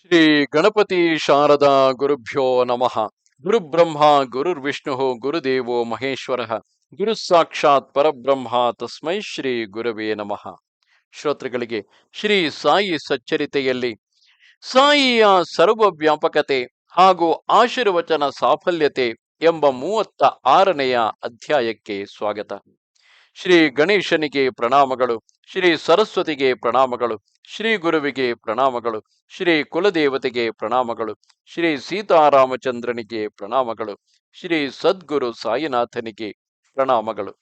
ಶ್ರೀ ಗಣಪತಿ ಶಾರದಾ ಗುರುಭ್ಯೋ ನಮಃ. ಗುರುಬ್ರಹ್ಮ ಗುರುರ್ವಿಷ್ಣು ಗುರುದೇವೋ ಮಹೇಶ್ವರ ಗುರು ಸಾಕ್ಷಾತ್ ಪರಬ್ರಹ್ಮ ತಸ್ಮೈ ಶ್ರೀ ಗುರವೇ ನಮಃ. ಶ್ರೋತೃಗಳಿಗೆ ಶ್ರೀ ಸಾಯಿ ಸಚ್ಚರಿತೆಯಲ್ಲಿ ಸಾಯಿಯ ಸರ್ವವ್ಯಾಪಕತೆ ಹಾಗೂ ಆಶೀರ್ವಚನ ಸಾಫಲ್ಯತೆ ಎಂಬ 36ನೆಯ ಅಧ್ಯಾಯಕ್ಕೆ ಸ್ವಾಗತ. ಶ್ರೀ ಗಣೇಶನಿಗೆ ಪ್ರಣಾಮಗಳು, ಶ್ರೀ ಸರಸ್ವತಿಗೆ ಪ್ರಣಾಮಗಳು, ಶ್ರೀ ಗುರುವಿಗೆ ಪ್ರಣಾಮಗಳು, ಶ್ರೀ ಕುಲದೇವತೆಗೆ ಪ್ರಣಾಮಗಳು, ಶ್ರೀ ಸೀತಾರಾಮಚಂದ್ರನಿಗೆ ಪ್ರಣಾಮಗಳು, ಶ್ರೀ ಸದ್ಗುರು ಸಾಯಿನಾಥನಿಗೆ ಪ್ರಣಾಮಗಳು.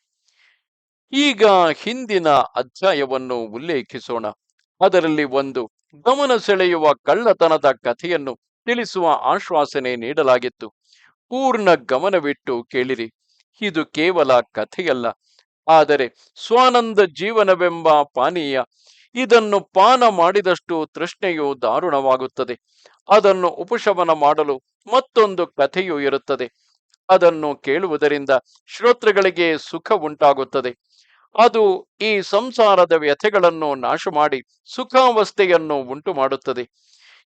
ಈಗ ಹಿಂದಿನ ಅಧ್ಯಾಯವನ್ನು ಉಲ್ಲೇಖಿಸೋಣ. ಅದರಲ್ಲಿ ಒಂದು ಗಮನ ಸೆಳೆಯುವ ಕಳ್ಳತನದ ಕಥೆಯನ್ನು ತಿಳಿಸುವ ಆಶ್ವಾಸನೆ ನೀಡಲಾಗಿತ್ತು. ಪೂರ್ಣ ಗಮನವಿಟ್ಟು ಕೇಳಿರಿ. ಇದು ಕೇವಲ ಕಥೆಯಲ್ಲ, ಆದರೆ ಸ್ವಾನಂದ ಜೀವನವೆಂಬ ಪಾನೀಯ. ಇದನ್ನು ಪಾನ ಮಾಡಿದಷ್ಟು ತೃಷ್ಣೆಯು ದಾರುಣವಾಗುತ್ತದೆ. ಅದನ್ನು ಉಪಶಮನ ಮಾಡಲು ಮತ್ತೊಂದು ಕಥೆಯೂ ಇರುತ್ತದೆ. ಅದನ್ನು ಕೇಳುವುದರಿಂದ ಶ್ರೋತೃಗಳಿಗೆ ಸುಖ ಉಂಟಾಗುತ್ತದೆ. ಅದು ಈ ಸಂಸಾರದ ವ್ಯಥೆಗಳನ್ನು ನಾಶ ಮಾಡಿ ಸುಖಾವಸ್ಥೆಯನ್ನು ಉಂಟು ಮಾಡುತ್ತದೆ.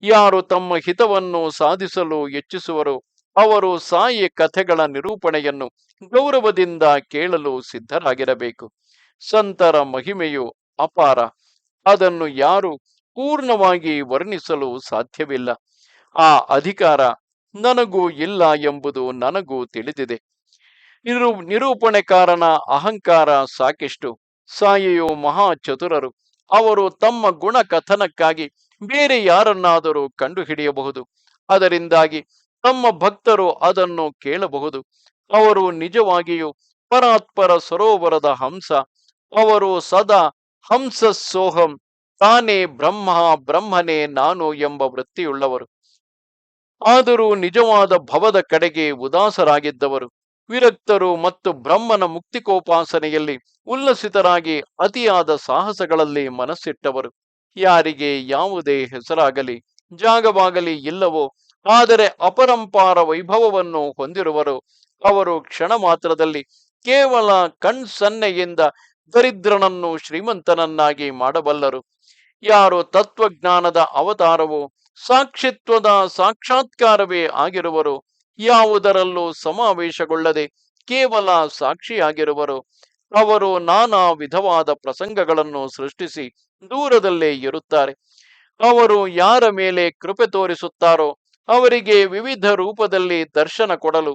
ಯಾರು ತಮ್ಮ ಹಿತವನ್ನು ಸಾಧಿಸಲು ಇಚ್ಛಿಸುವರೋ ಅವರು ಸಾಯಿ ಕಥೆಗಳ ನಿರೂಪಣೆಯನ್ನು ಗೌರವದಿಂದ ಕೇಳಲು ಸಿದ್ಧರಾಗಿರಬೇಕು. ಸಂತರ ಮಹಿಮೆಯು ಅಪಾರ. ಅದನ್ನು ಯಾರು ಪೂರ್ಣವಾಗಿ ವರ್ಣಿಸಲು ಸಾಧ್ಯವಿಲ್ಲ. ಆ ಅಧಿಕಾರ ನನಗೂ ಇಲ್ಲ ಎಂಬುದು ನನಗೂ ತಿಳಿದಿದೆ. ನಿರೂಪಣೆಕಾರನ ಅಹಂಕಾರ ಸಾಕಿಷ್ಟು. ಸಾಯಿಯು ಮಹಾ ಚತುರರು. ಅವರು ತಮ್ಮ ಗುಣ ಕಥನಕ್ಕಾಗಿ ಬೇರೆ ಯಾರನ್ನಾದರೂ ಕಂಡುಹಿಡಿಯಬಹುದು. ಅದರಿಂದಾಗಿ ತಮ್ಮ ಭಕ್ತರು ಅದನ್ನು ಕೇಳಬಹುದು. ಅವರು ನಿಜವಾಗಿಯೂ ಪರಾತ್ಪರ ಸರೋವರದ ಹಂಸ. ಅವರು ಸದಾ ಹಂಸ ಸೋಹಂ, ತಾನೇ ಬ್ರಹ್ಮ, ಬ್ರಹ್ಮನೇ ನಾನು ಎಂಬ ವೃತ್ತಿಯುಳ್ಳವರು. ಆದರೂ ನಿಜವಾದ ಭವದ ಕಡೆಗೆ ಉದಾಸರಾಗಿದ್ದವರು, ವಿರಕ್ತರು ಮತ್ತು ಬ್ರಹ್ಮನ ಮುಕ್ತಿಕೋಪಾಸನೆಯಲ್ಲಿ ಉಲ್ಲಸಿತರಾಗಿ ಅತಿಯಾದ ಸಾಹಸಗಳಲ್ಲಿ ಮನಸ್ಸಿಟ್ಟವರು. ಯಾರಿಗೆ ಯಾವುದೇ ಹೆಸರಾಗಲಿ ಜಾಗವಾಗಲಿ ಇಲ್ಲವೋ, ಆದರೆ ಅಪರಂಪಾರ ವೈಭವವನ್ನು ಹೊಂದಿರುವರು, ಅವರು ಕ್ಷಣ ಮಾತ್ರದಲ್ಲಿ ಕೇವಲ ಕಣ್ಸನ್ನೆಯಿಂದ ದರಿದ್ರನನ್ನು ಶ್ರೀಮಂತನನ್ನಾಗಿ ಮಾಡಬಲ್ಲರು. ಯಾರು ತತ್ವಜ್ಞಾನದ ಅವತಾರವೋ, ಸಾಕ್ಷಿತ್ವದ ಸಾಕ್ಷಾತ್ಕಾರವೇ ಆಗಿರುವರು, ಯಾವುದರಲ್ಲೂ ಸಮಾವೇಶಗೊಳ್ಳದೆ ಕೇವಲ ಸಾಕ್ಷಿಯಾಗಿರುವರು, ಅವರು ನಾನಾ ವಿಧವಾದ ಪ್ರಸಂಗಗಳನ್ನು ಸೃಷ್ಟಿಸಿ ದೂರದಲ್ಲೇ ಇರುತ್ತಾರೆ. ಅವರು ಯಾರ ಮೇಲೆ ಕೃಪೆ ತೋರಿಸುತ್ತಾರೋ ಅವರಿಗೆ ವಿವಿಧ ರೂಪದಲ್ಲಿ ದರ್ಶನ ಕೊಡಲು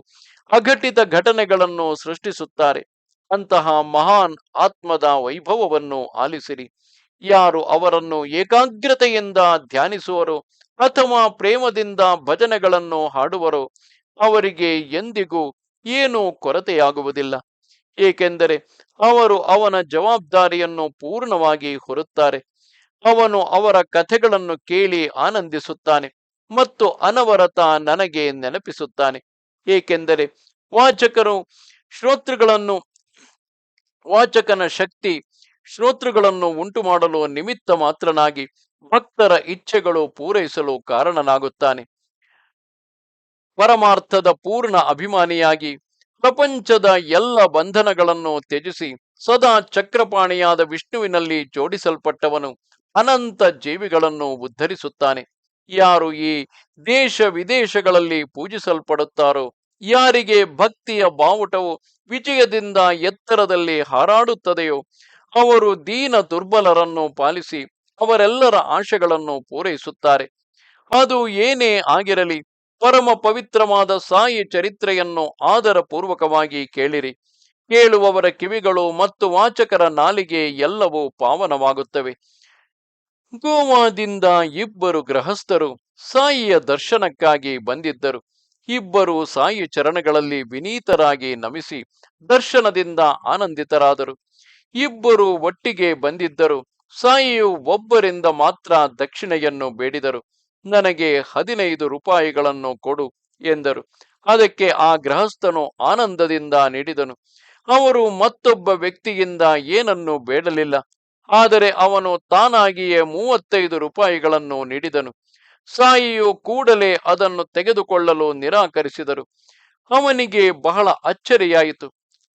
ಅಘಟಿತ ಘಟನೆಗಳನ್ನು ಸೃಷ್ಟಿಸುತ್ತಾರೆ. ಅಂತಹ ಮಹಾನ್ ಆತ್ಮದ ವೈಭವವನ್ನು ಆಲಿಸಿರಿ. ಯಾರು ಅವರನ್ನು ಏಕಾಗ್ರತೆಯಿಂದ ಧ್ಯಾನಿಸುವರೋ ಅಥವಾ ಪ್ರೇಮದಿಂದ ಭಜನೆಗಳನ್ನು ಹಾಡುವರೋ ಅವರಿಗೆ ಎಂದಿಗೂ ಏನೂ ಕೊರತೆಯಾಗುವುದಿಲ್ಲ. ಏಕೆಂದರೆ ಅವರು ಅವನ ಜವಾಬ್ದಾರಿಯನ್ನು ಪೂರ್ಣವಾಗಿ ಹೊರುತ್ತಾರೆ. ಅವನು ಅವರ ಕಥೆಗಳನ್ನು ಕೇಳಿ ಆನಂದಿಸುತ್ತಾನೆ ಮತ್ತು ಅನವರತ ನನಗೆ ನೆನಪಿಸುತ್ತಾನೆ. ಏಕೆಂದರೆ ವಾಚಕರು ಶ್ರೋತೃಗಳನ್ನು ವಾಚಕನ ಶಕ್ತಿ ಶ್ರೋತೃಗಳನ್ನು ಉಂಟು ಮಾಡಲು ನಿಮಿತ್ತ ಮಾತ್ರನಾಗಿ ಭಕ್ತರ ಇಚ್ಛೆಗಳು ಪೂರೈಸಲು ಕಾರಣನಾಗುತ್ತಾನೆ. ಪರಮಾರ್ಥದ ಪೂರ್ಣ ಅಭಿಮಾನಿಯಾಗಿ ಪ್ರಪಂಚದ ಎಲ್ಲ ಬಂಧನಗಳನ್ನು ತ್ಯಜಿಸಿ ಸದಾ ಚಕ್ರಪಾಣಿಯಾದ ವಿಷ್ಣುವಿನಲ್ಲಿ ಜೋಡಿಸಲ್ಪಟ್ಟವನು ಅನಂತ ಜೀವಿಗಳನ್ನು ಉದ್ಧರಿಸುತ್ತಾನೆ. ಯಾರು ಈ ದೇಶ ವಿದೇಶಗಳಲ್ಲಿ ಪೂಜಿಸಲ್ಪಡುತ್ತಾರೋ, ಯಾರಿಗೆ ಭಕ್ತಿಯ ಬಾವುಟವು ವಿಜಯದಿಂದ ಎತ್ತರದಲ್ಲಿ ಹಾರಾಡುತ್ತದೆಯೋ, ಅವರು ದೀನ ದುರ್ಬಲರನ್ನು ಪಾಲಿಸಿ ಅವರೆಲ್ಲರ ಆಶೆಗಳನ್ನು ಪೂರೈಸುತ್ತಾರೆ. ಅದು ಏನೇ ಆಗಿರಲಿ, ಪರಮ ಪವಿತ್ರವಾದ ಸಾಯಿ ಚರಿತ್ರೆಯನ್ನು ಆದರ ಪೂರ್ವಕವಾಗಿ ಕೇಳಿರಿ. ಕೇಳುವವರ ಕಿವಿಗಳು ಮತ್ತು ವಾಚಕರ ನಾಲಿಗೆ ಎಲ್ಲವೂ ಪಾವನವಾಗುತ್ತವೆ. ಗೋವಾದಿಂದ ಇಬ್ಬರು ಗೃಹಸ್ಥರು ಸಾಯಿಯ ದರ್ಶನಕ್ಕಾಗಿ ಬಂದಿದ್ದರು. ಇಬ್ಬರು ಸಾಯಿ ಚರಣಗಳಲ್ಲಿ ವಿನೀತರಾಗಿ ನಮಿಸಿ ದರ್ಶನದಿಂದ ಆನಂದಿತರಾದರು. ಇಬ್ಬರು ಒಟ್ಟಿಗೆ ಬಂದಿದ್ದರು. ಸಾಯಿಯು ಒಬ್ಬರಿಂದ ಮಾತ್ರ ದಕ್ಷಿಣೆಯನ್ನು ಬೇಡಿದರು. ನನಗೆ 15 ರೂಪಾಯಿಗಳನ್ನು ಕೊಡು ಎಂದರು. ಅದಕ್ಕೆ ಆ ಗೃಹಸ್ಥನು ಆನಂದದಿಂದ ನೀಡಿದನು. ಅವರು ಮತ್ತೊಬ್ಬ ವ್ಯಕ್ತಿಯಿಂದ ಏನನ್ನು ಬೇಡಲಿಲ್ಲ. ಆದರೆ ಅವನು ತಾನಾಗಿಯೇ 35 ರೂಪಾಯಿಗಳನ್ನು ನೀಡಿದನು. ಸಾಯಿಯು ಕೂಡಲೇ ಅದನ್ನು ತೆಗೆದುಕೊಳ್ಳಲು ನಿರಾಕರಿಸಿದರು. ಅವನಿಗೆ ಬಹಳ ಅಚ್ಚರಿಯಾಯಿತು.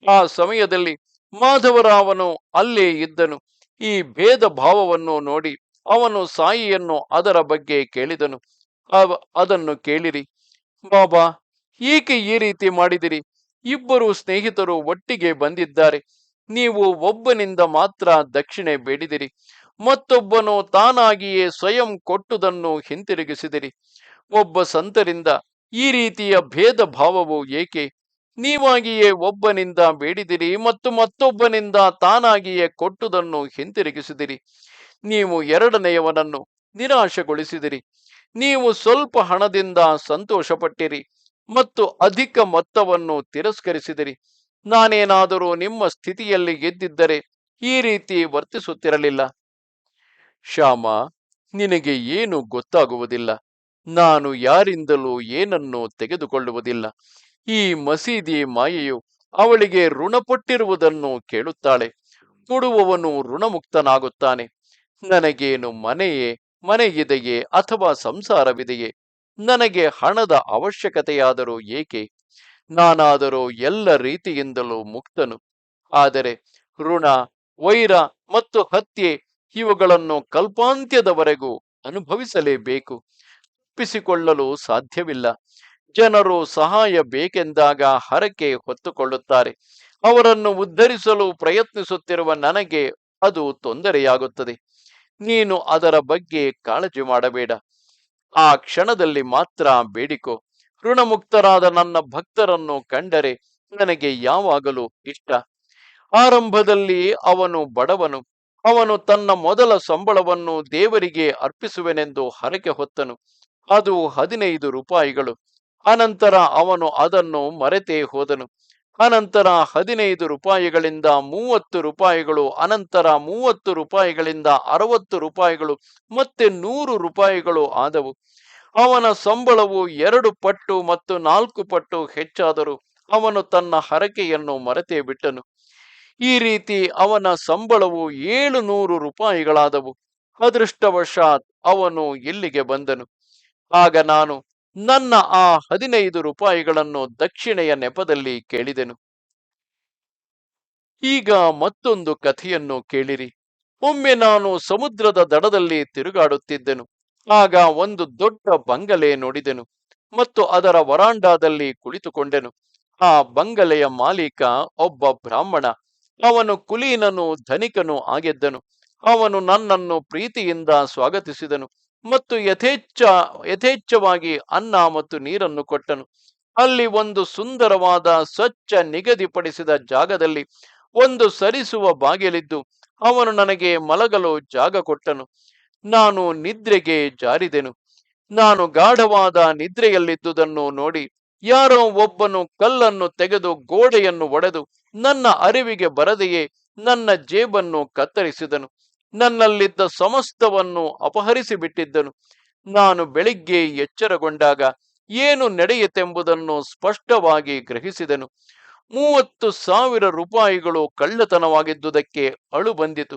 ಆ ಸಮಯದಲ್ಲಿ ಮಾಧವರಾವನು ಅಲ್ಲೇ ಇದ್ದನು. ಈ ಭೇದ ಭಾವವನ್ನು ನೋಡಿ ಅವನು ಸಾಯಿಯನ್ನು ಅದರ ಬಗ್ಗೆ ಕೇಳಿದನು. ಅದನ್ನು ಕೇಳಿರಿ. ಬಾಬಾ, ಏಕೆ ಈ ರೀತಿ ಮಾಡಿದಿರಿ? ಇಬ್ಬರು ಸ್ನೇಹಿತರು ಒಟ್ಟಿಗೆ ಬಂದಿದ್ದಾರೆ. ನೀವು ಒಬ್ಬನಿಂದ ಮಾತ್ರ ದಕ್ಷಿಣೆ ಬೇಡಿದಿರಿ, ಮತ್ತೊಬ್ಬನು ತಾನಾಗಿಯೇ ಸ್ವಯಂ ಕೊಟ್ಟುದನ್ನು ಹಿಂತಿರುಗಿಸಿದಿರಿ. ಒಬ್ಬ ಸಂತರಿಂದ ಈ ರೀತಿಯ ಭೇದ ಭಾವವು ಏಕೆ? ನೀವಾಗಿಯೇ ಒಬ್ಬನಿಂದ ಬೇಡಿದಿರಿ ಮತ್ತು ಮತ್ತೊಬ್ಬನಿಂದ ತಾನಾಗಿಯೇ ಕೊಟ್ಟುದನ್ನು ಹಿಂತಿರುಗಿಸಿದಿರಿ. ನೀವು ಎರಡನೆಯವನನ್ನು ನಿರಾಶೆಗೊಳಿಸಿದಿರಿ. ನೀವು ಸ್ವಲ್ಪ ಹಣದಿಂದ ಸಂತೋಷಪಟ್ಟಿರಿ ಮತ್ತು ಅಧಿಕ ಮೊತ್ತವನ್ನು ತಿರಸ್ಕರಿಸಿದಿರಿ. ನಾನೇನಾದರೂ ನಿಮ್ಮ ಸ್ಥಿತಿಯಲ್ಲಿ ಗೆದ್ದಿದ್ದರೆ ಈ ರೀತಿ ವರ್ತಿಸುತ್ತಿರಲಿಲ್ಲ. ಶ್ಯಾಮ, ನಿನಗೆ ಏನು ಗೊತ್ತಾಗುವುದಿಲ್ಲ. ನಾನು ಯಾರಿಂದಲೂ ಏನನ್ನು ತೆಗೆದುಕೊಳ್ಳುವುದಿಲ್ಲ. ಈ ಮಸೀದಿ ಮಾಯೆಯು ಅವಳಿಗೆ ಋಣಪಟ್ಟಿರುವುದನ್ನು ಕೇಳುತ್ತಾಳೆ. ಕೊಡುವವನು ಋಣಮುಕ್ತನಾಗುತ್ತಾನೆ. ನನಗೇನು ಮನೆಯಿದೆಯೇ ಅಥವಾ ಸಂಸಾರವಿದೆಯೇ? ನನಗೆ ಹಣದ ಅವಶ್ಯಕತೆಯಾದರೂ ಏಕೆ? ನಾನಾದರೂ ಎಲ್ಲ ರೀತಿಯಿಂದಲೂ ಮುಕ್ತನು. ಆದರೆ ಋಣ, ವೈರ ಮತ್ತು ಹತ್ಯೆ ಇವುಗಳನ್ನು ಕಲ್ಪಾಂತ್ಯದವರೆಗೂ ಅನುಭವಿಸಲೇಬೇಕು. ತಪ್ಪಿಸಿಕೊಳ್ಳಲು ಸಾಧ್ಯವಿಲ್ಲ. ಜನರು ಸಹಾಯ ಬೇಕೆಂದಾಗ ಹರಕೆ ಹೊತ್ತುಕೊಳ್ಳುತ್ತಾರೆ. ಅವರನ್ನು ಉದ್ಧರಿಸಲು ಪ್ರಯತ್ನಿಸುತ್ತಿರುವ ನನಗೆ ಅದು ತೊಂದರೆಯಾಗುತ್ತದೆ. ನೀನು ಅದರ ಬಗ್ಗೆ ಕಾಳಜಿ ಮಾಡಬೇಡ. ಆ ಕ್ಷಣದಲ್ಲಿ ಮಾತ್ರ ಬೇಡಿಕೋ. ಋಣಮುಕ್ತರಾದ ನನ್ನ ಭಕ್ತರನ್ನು ಕಂಡರೆ ನನಗೆ ಯಾವಾಗಲೂ ಇಷ್ಟ. ಆರಂಭದಲ್ಲಿ ಅವನು ಬಡವನು. ಅವನು ತನ್ನ ಮೊದಲ ಸಂಬಳವನ್ನು ದೇವರಿಗೆ ಅರ್ಪಿಸುವೆನೆಂದು ಹರಕೆ ಹೊತ್ತನು. ಅದು 15 ರೂಪಾಯಿಗಳು. ಅನಂತರ ಅವನು ಅದನ್ನು ಮರೆತೇ ಹೋದನು. ಅನಂತರ 15 ರೂಪಾಯಿಗಳಿಂದ 30 ರೂಪಾಯಿಗಳು, ಅನಂತರ 30 ರೂಪಾಯಿಗಳಿಂದ 60 ರೂಪಾಯಿಗಳು, ಮತ್ತೆ 100 ರೂಪಾಯಿಗಳು ಆದವು. ಅವನ ಸಂಬಳವು 2 ಪಟ್ಟು ಮತ್ತು 4 ಪಟ್ಟು ಹೆಚ್ಚಾದರೂ ಅವನು ತನ್ನ ಹರಕೆಯನ್ನು ಮರೆತೇ ಬಿಟ್ಟನು. ಈ ರೀತಿ ಅವನ ಸಂಬಳವು 700 ರೂಪಾಯಿಗಳಾದವು. ಅದೃಷ್ಟವಶಾತ್ ಅವನು ಇಲ್ಲಿಗೆ ಬಂದನು. ಆಗ ನಾನು ನನ್ನ ಆ 15 ರೂಪಾಯಿಗಳನ್ನು ದಕ್ಷಿಣೆಯ ನೆಪದಲ್ಲಿ ಕೇಳಿದೆನು. ಈಗ ಮತ್ತೊಂದು ಕಥೆಯನ್ನು ಕೇಳಿರಿ. ಒಮ್ಮೆ ನಾನು ಸಮುದ್ರದ ದಡದಲ್ಲಿ ತಿರುಗಾಡುತ್ತಿದ್ದೆನು. ಆಗ ಒಂದು ದೊಡ್ಡ ಬಂಗಲೆ ನೋಡಿದೆನು ಮತ್ತು ಅದರ ವರಾಂಡಾದಲ್ಲಿ ಕುಳಿತುಕೊಂಡೆನು. ಆ ಬಂಗಲೆಯ ಮಾಲೀಕ ಒಬ್ಬ ಬ್ರಾಹ್ಮಣ. ಅವನು ಕುಲೀನನು, ಧನಿಕನು ಆಗಿದ್ದನು. ಅವನು ನನ್ನನ್ನು ಪ್ರೀತಿಯಿಂದ ಸ್ವಾಗತಿಸಿದನು ಮತ್ತು ಯಥೇಚ್ಛವಾಗಿ ಅನ್ನ ಮತ್ತು ನೀರನ್ನು ಕೊಟ್ಟನು. ಅಲ್ಲಿ ಒಂದು ಸುಂದರವಾದ ಸ್ವಚ್ಛ ನಿಗದಿಪಡಿಸಿದ ಜಾಗದಲ್ಲಿ ಒಂದು ಸರಿಸುವ ಬಾಗಿಲಿದ್ದು ಅವನು ನನಗೆ ಮಲಗಲು ಜಾಗ ಕೊಟ್ಟನು. ನಾನು ನಿದ್ರೆಗೆ ಜಾರಿದೆನು. ನಾನು ಗಾಢವಾದ ನಿದ್ರೆಯಲ್ಲಿದ್ದುದನ್ನು ನೋಡಿ ಯಾರೋ ಒಬ್ಬನು ಕಲ್ಲನ್ನು ತೆಗೆದು ಗೋಡೆಯನ್ನು ಒಡೆದು ನನ್ನ ಅರಿವಿಗೆ ಬರದೆಯೇ ನನ್ನ ಜೇಬನ್ನು ಕತ್ತರಿಸಿದನು. ನನ್ನಲ್ಲಿದ್ದ ಸಮಸ್ತವನ್ನು ಅಪಹರಿಸಿ ಬಿಟ್ಟಿದ್ದನು. ನಾನು ಬೆಳಿಗ್ಗೆ ಎಚ್ಚರಗೊಂಡಾಗ ಏನು ನಡೆಯಿತೆಂಬುದನ್ನು ಸ್ಪಷ್ಟವಾಗಿ ಗ್ರಹಿಸಿದೆನು. 30,000 ರೂಪಾಯಿಗಳು ಕಳ್ಳತನವಾಗಿದ್ದುದಕ್ಕೆ ಅಳು ಬಂದಿತು.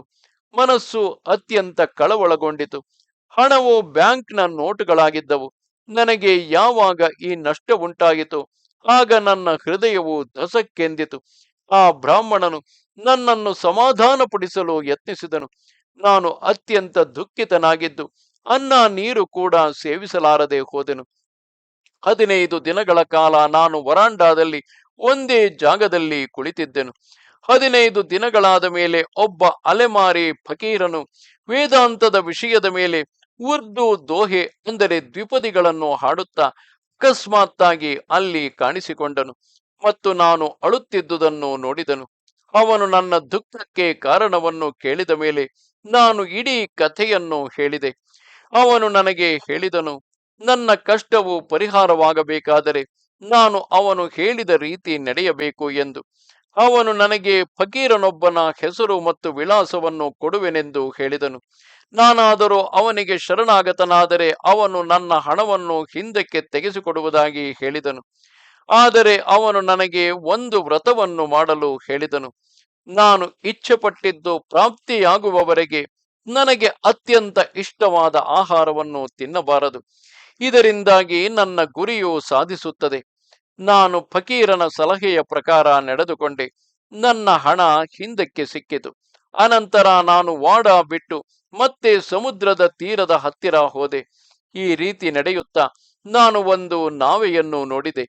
ಮನಸ್ಸು ಅತ್ಯಂತ ಕಳವಳಗೊಂಡಿತು. ಹಣವು ಬ್ಯಾಂಕ್ನ ನೋಟುಗಳಾಗಿದ್ದವು. ನನಗೆ ಯಾವಾಗ ಈ ನಷ್ಟ ಉಂಟಾಯಿತು ಆಗ ನನ್ನ ಹೃದಯವು ಧಸಕ್ಕೆಂದಿತು. ಆ ಬ್ರಾಹ್ಮಣನು ನನ್ನನ್ನು ಸಮಾಧಾನಪಡಿಸಲು ಯತ್ನಿಸಿದನು. ನಾನು ಅತ್ಯಂತ ದುಃಖಿತನಾಗಿದ್ದು ಅನ್ನ ನೀರು ಕೂಡ ಸೇವಿಸಲಾರದೆ ಹೋದೆನು. 15 ದಿನಗಳ ಕಾಲ ನಾನು ವರಾಂಡಾದಲ್ಲಿ ಒಂದೇ ಜಾಗದಲ್ಲಿ ಕುಳಿತಿದ್ದೆನು. 15 ದಿನಗಳಾದ ಮೇಲೆ ಒಬ್ಬ ಅಲೆಮಾರಿ ಫಕೀರನು ವೇದಾಂತದ ವಿಷಯದ ಮೇಲೆ ಉರ್ದು ದೋಹೆ ಅಂದರೆ ದ್ವಿಪದಿಗಳನ್ನು ಹಾಡುತ್ತಾ ಅಕಸ್ಮಾತ್ತಾಗಿ ಅಲ್ಲಿ ಕಾಣಿಸಿಕೊಂಡನು ಮತ್ತು ನಾನು ಅಳುತ್ತಿದ್ದುದನ್ನು ನೋಡಿದನು. ಅವನು ನನ್ನ ದುಃಖಕ್ಕೆ ಕಾರಣವನ್ನು ಕೇಳಿದ ಮೇಲೆ ನಾನು ಇಡೀ ಕಥೆಯನ್ನು ಹೇಳಿದೆ. ಅವನು ನನಗೆ ಹೇಳಿದನು, ನನ್ನ ಕಷ್ಟವು ಪರಿಹಾರವಾಗಬೇಕಾದರೆ ನಾನು ಅವನು ಹೇಳಿದ ರೀತಿ ನಡೆಯಬೇಕು ಎಂದು. ಅವನು ನನಗೆ ಫಕೀರನೊಬ್ಬನ ಹೆಸರು ಮತ್ತು ವಿಳಾಸವನ್ನು ಕೊಡುವೆನೆಂದು ಹೇಳಿದನು. ನಾನಾದರೂ ಅವನಿಗೆ ಶರಣಾಗತನಾದರೆ ಅವನು ನನ್ನ ಹಣವನ್ನು ಹಿಂದಕ್ಕೆ ತೆಗೆಸಿಕೊಡುವುದಾಗಿ ಹೇಳಿದನು. ಆದರೆ ಅವನು ನನಗೆ ಒಂದು ವ್ರತವನ್ನು ಮಾಡಲು ಹೇಳಿದನು. ನಾನು ಇಚ್ಛೆಪಟ್ಟಿದ್ದು ಪ್ರಾಪ್ತಿಯಾಗುವವರೆಗೆ ನನಗೆ ಅತ್ಯಂತ ಇಷ್ಟವಾದ ಆಹಾರವನ್ನು ತಿನ್ನಬಾರದು. ಇದರಿಂದಾಗಿ ನನ್ನ ಗುರಿಯು ಸಾಧಿಸುತ್ತದೆ. ನಾನು ಫಕೀರನ ಸಲಹೆಯ ಪ್ರಕಾರ ನಡೆದುಕೊಂಡೆ. ನನ್ನ ಹಣ ಹಿಂದಕ್ಕೆ ಸಿಕ್ಕಿತು. ಅನಂತರ ನಾನು ವಾಡ ಬಿಟ್ಟು ಮತ್ತೆ ಸಮುದ್ರದ ತೀರದ ಹತ್ತಿರ ಹೋದೆ. ಈ ರೀತಿ ನಡೆಯುತ್ತಾ ನಾನು ಒಂದು ನಾವೆಯನ್ನು ನೋಡಿದೆ.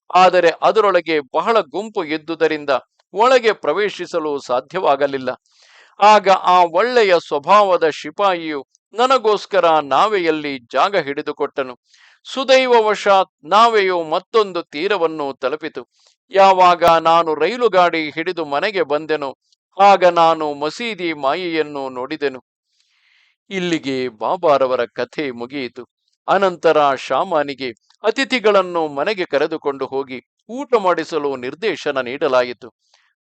ಆದರೆ ಅದರೊಳಗೆ ಬಹಳ ಗುಂಪು ಇದ್ದುದರಿಂದ ಒಳಗೆ ಪ್ರವೇಶಿಸಲು ಸಾಧ್ಯವಾಗಲಿಲ್ಲ. ಆಗ ಆ ಒಳ್ಳೆಯ ಸ್ವಭಾವದ ಶಿಪಾಯಿಯು ನನಗೋಸ್ಕರ ನಾವೆಯಲ್ಲಿ ಜಾಗ ಹಿಡಿದುಕೊಟ್ಟನು. ಸುದೈವವಶಾತ್ ನಾವೆಯು ಮತ್ತೊಂದು ತೀರವನ್ನು ತಲುಪಿತು. ಯಾವಾಗ ನಾನು ರೈಲು ಗಾಡಿ ಹಿಡಿದು ಮನೆಗೆ ಬಂದೆನೋ ಆಗ ನಾನು ಮಸೀದಿ ಮಾಯೆಯನ್ನು ನೋಡಿದೆನು. ಇಲ್ಲಿಗೆ ಬಾಬಾರವರ ಕಥೆ ಮುಗಿಯಿತು. ಅನಂತರ ಶಾಮಾನಿಗೆ ಅತಿಥಿಗಳನ್ನು ಮನೆಗೆ ಕರೆದುಕೊಂಡು ಹೋಗಿ ಊಟ ಮಾಡಿಸಲು ನಿರ್ದೇಶನ ನೀಡಲಾಯಿತು.